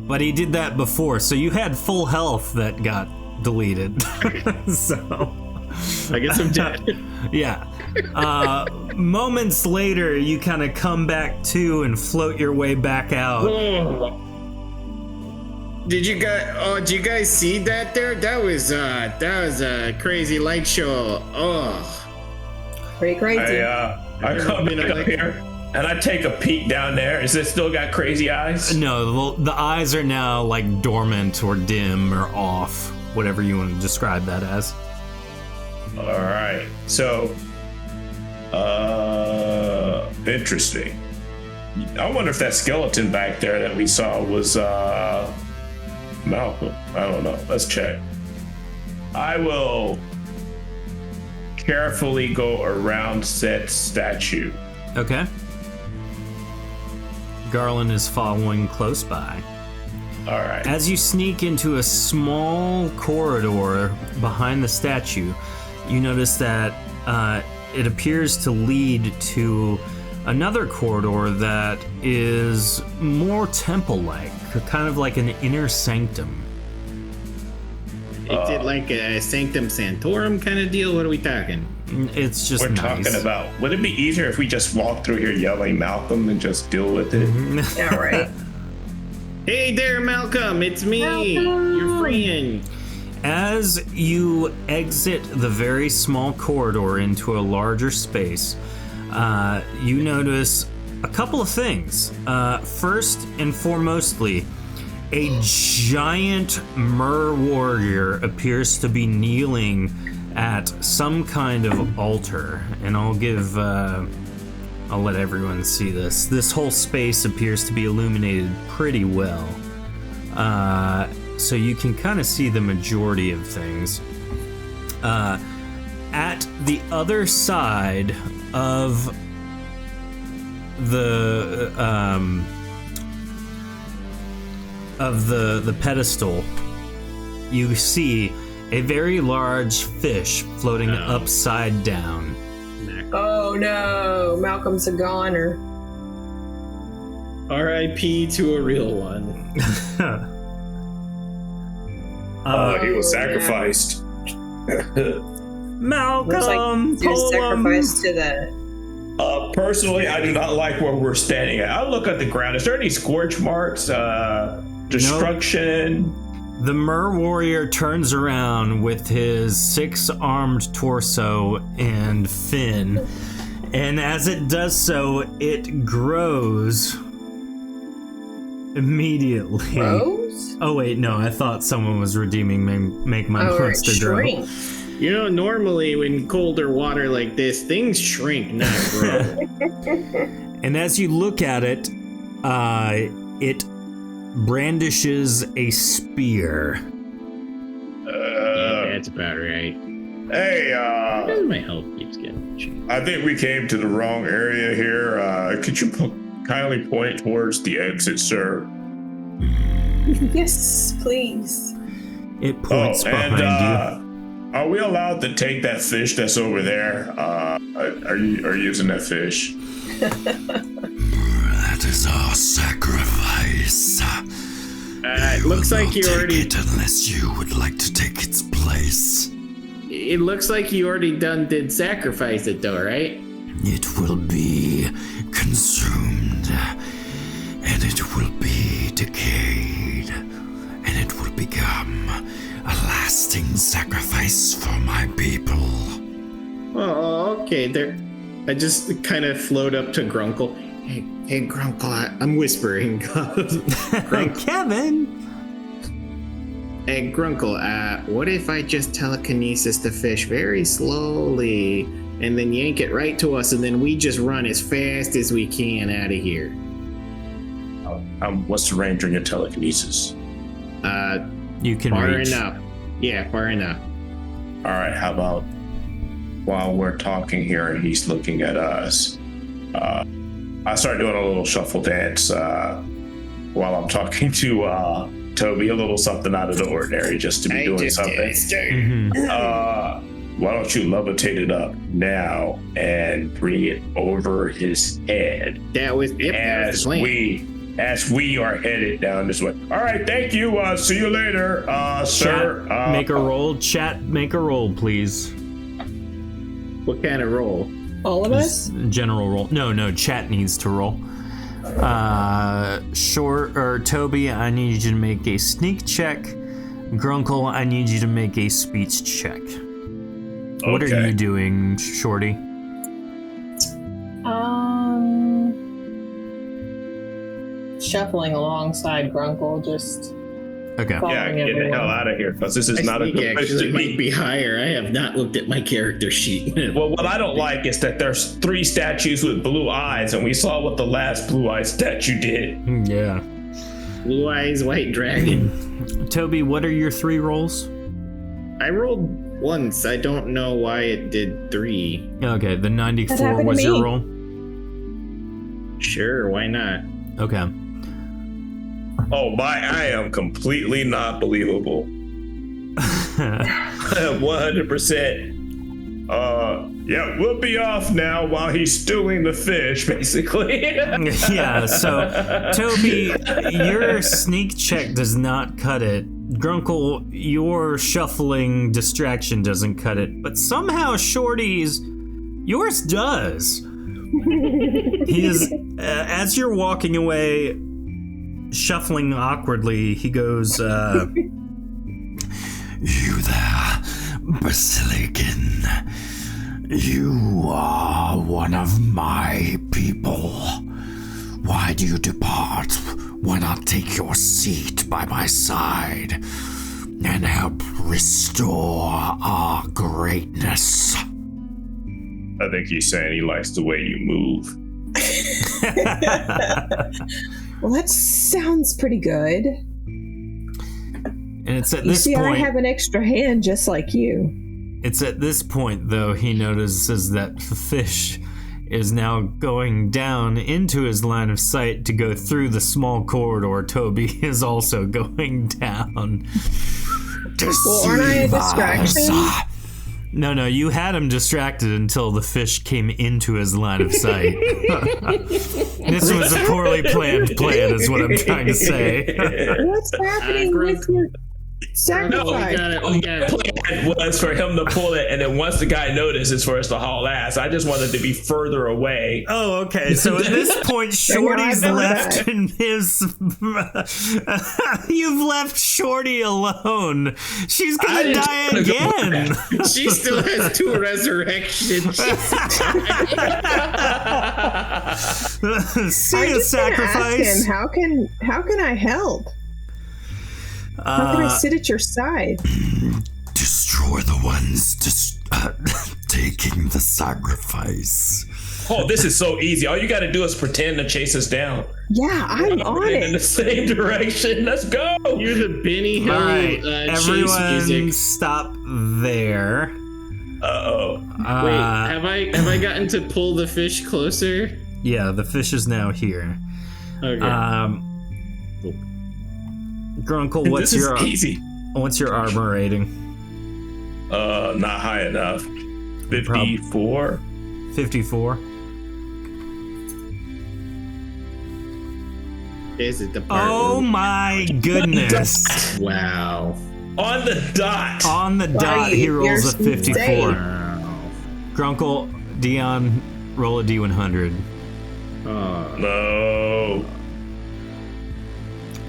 But he did that before, so you had full health that got deleted. So, I guess I'm dead. yeah. Moments later, you kind of come back to and float your way back out. Did you guys see that there? That was a crazy light show. Oh. Pretty crazy. I come back up here and I take a peek down there. Is it still got crazy eyes? No, the eyes are now like dormant or dim or off, whatever you want to describe that as. All right. So, interesting. I wonder if that skeleton back there that we saw was Malcolm. I don't know. Let's check. I will carefully go around said statue. Okay. Garland is following close by. All right. As you sneak into a small corridor behind the statue, you notice that it appears to lead to another corridor that is more temple-like, kind of like an inner sanctum. Is it like a Sanctum Sanctorum kind of deal? What are we talking? It's just We're nice. talking about, would it be easier if we just walk through here yelling Malcolm and just deal with it? Yeah, right. Hey there, Malcolm. It's me, your friend. As you exit the very small corridor into a larger space, you notice a couple of things. First and foremostly, a giant mer warrior appears to be kneeling at some kind of altar, and I'll let everyone see this. This whole space appears to be illuminated pretty well. So you can kind of see the majority of things. At the other side of the pedestal, you see a very large fish floating upside down. Oh no, Malcolm's a goner. R.I.P. to a real one. He was sacrificed. Looks like Malcolm, there's pull 'em. sacrifice to the. Personally, I do not like where we're standing at. I'll look at the ground. Is there any scorch marks? Destruction? The Mer warrior turns around with his 6-armed torso and fin, and as it does so, it grows immediately. Rose? Oh wait, no, I thought someone was redeeming make my Or it monster grow. shrinks. You know, normally when colder water like this, things shrink, not grow. And as you look at it, it brandishes a spear. Yeah, that's about right. Hey, My health keeps getting cheap. I think we came to the wrong area here. Could you kindly point towards the exit, sir? Yes, please. It points behind you. Are we allowed to take that fish that's over there? Are you using that fish? That is our sacrifice. It looks like you already. Take it unless you would like to take its place. It looks like you already did sacrifice it, though, right? It will be consumed, and it will be decayed, and it will become a lasting sacrifice for my people. Oh, okay. There. I just kind of float up to Grunkle. Hey, Grunkle. I'm whispering. Kevin! Hey, Grunkle. What if I just telekinesis the fish very slowly, and then yank it right to us, and then we just run as fast as we can out of here? What's the range on your telekinesis? You can Far reach. enough. Yeah, far enough. All right, how about while we're talking here and he's looking at us, I start doing a little shuffle dance while I'm talking to Toby, a little something out of the ordinary just to be doing something. Why don't you levitate it up now and bring it over his head That was the plan. as we are headed down this way. All right, thank you. See you later, sir. Chat, make a roll. Chat, make a roll, please. What kind of roll? All of us? General roll. No, chat needs to roll. Toby, I need you to make a sneak check. Grunkle, I need you to make a speech check. What are you doing, Shorty? Shuffling alongside Grunkle, just Okay. Yeah, following get the everyone. hell out of here, because this is not a Sneak good place actually to might be. be higher. I have not looked at my character sheet. Well, what I don't like is that there's 3 statues with blue eyes, and we saw what the last blue eye statue did. Yeah. Blue eyes, white dragon. Toby, what are your 3 rolls? I rolled once. I don't know why it did 3. Okay, the 94 happened to was your me. roll? Sure, why not? Okay. Oh, I am completely not believable. 100%. Yeah, we'll be off now while he's stewing the fish, basically. Yeah, so Toby, your sneak check does not cut it. Grunkle, your shuffling distraction doesn't cut it, but somehow Shorty's, yours does. He is, as you're walking away, shuffling awkwardly, he goes, You there, Basilican. You are one of my people. Why do you depart? Why not take your seat by my side and help restore our greatness? I think he's saying he likes the way you move. Well, that sounds pretty good. and it's at You this see, point. I have an extra hand just like you. It's at this point, though, he notices that the fish is now going down into his line of sight to go through the small corridor. Toby is also going down. Well, aren't I a distraction? No, you had him distracted until the fish came into his line of sight. This was a poorly planned plan, is what I'm trying to say. What's happening with your Sacrifice. We got it. plan was for him to pull it, and then once the guy notices, for us to haul ass. I just wanted to be further away. Oh, okay. So at this point, Shorty's left in his. You've left Shorty alone. She's gonna die again. She still has 2 resurrections. See a sacrifice. Ask him, how can I help? How can I sit at your side? Destroy the ones taking the sacrifice. Oh, this is so easy. All you got to do is pretend to chase us down. Yeah, I'm on In the it. same direction. Let's go. You're the Benny Hill All right, chase everyone, music. stop there. Uh-oh. Wait, have I gotten to pull the fish closer? Yeah, the fish is now here. Okay. Grunkle, what's This is your easy. what's your armor rating? Not high enough. 54. 54. Is it the part? Oh my goodness! Wow. On the dot. On the dot, he rolls a You're 54. insane. Grunkle, Dion, roll a D100. No.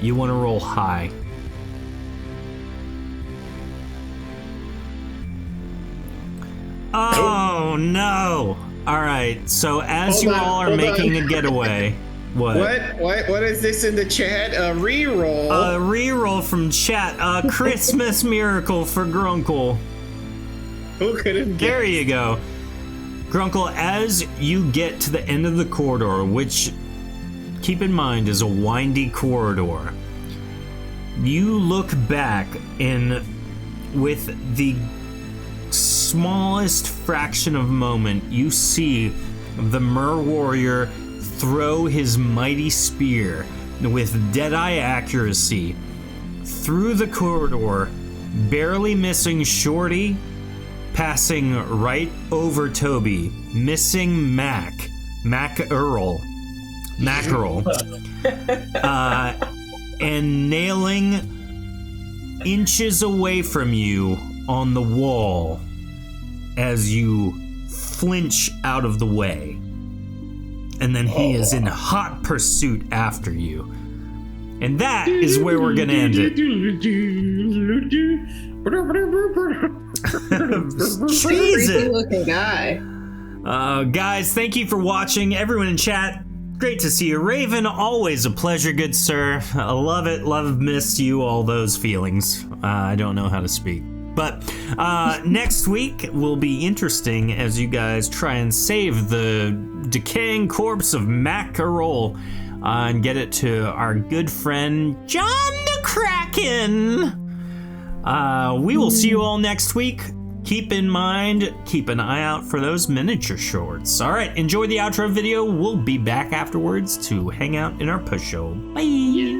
You want to roll high. Oh no! All right, so as Hold you on, all are hold making on. a getaway, what? What is this in the chat? A reroll. A reroll from chat. A Christmas miracle for Grunkle. Who could have There guessed? you go. Grunkle, as you get to the end of the corridor, which, keep in mind, is a windy corridor, you look back and with the smallest fraction of moment, you see the Mer warrior throw his mighty spear with deadeye accuracy through the corridor, barely missing Shorty, passing right over Toby, missing Mackerel, and nailing inches away from you on the wall as you flinch out of the way. And then he is in hot pursuit after you. And that is where we're gonna end it. Creepy Jesus! looking guy. Guys, thank you for watching. Everyone in chat, great to see you. Raven, always a pleasure, good sir. I love it. Miss you, all those feelings. I don't know how to speak. But next week will be interesting as you guys try and save the decaying corpse of Mackerel and get it to our good friend John the Kraken. We will see you all next week. Keep in mind, keep an eye out for those miniature shorts. All right, enjoy the outro video. We'll be back afterwards to hang out in our push show. Bye.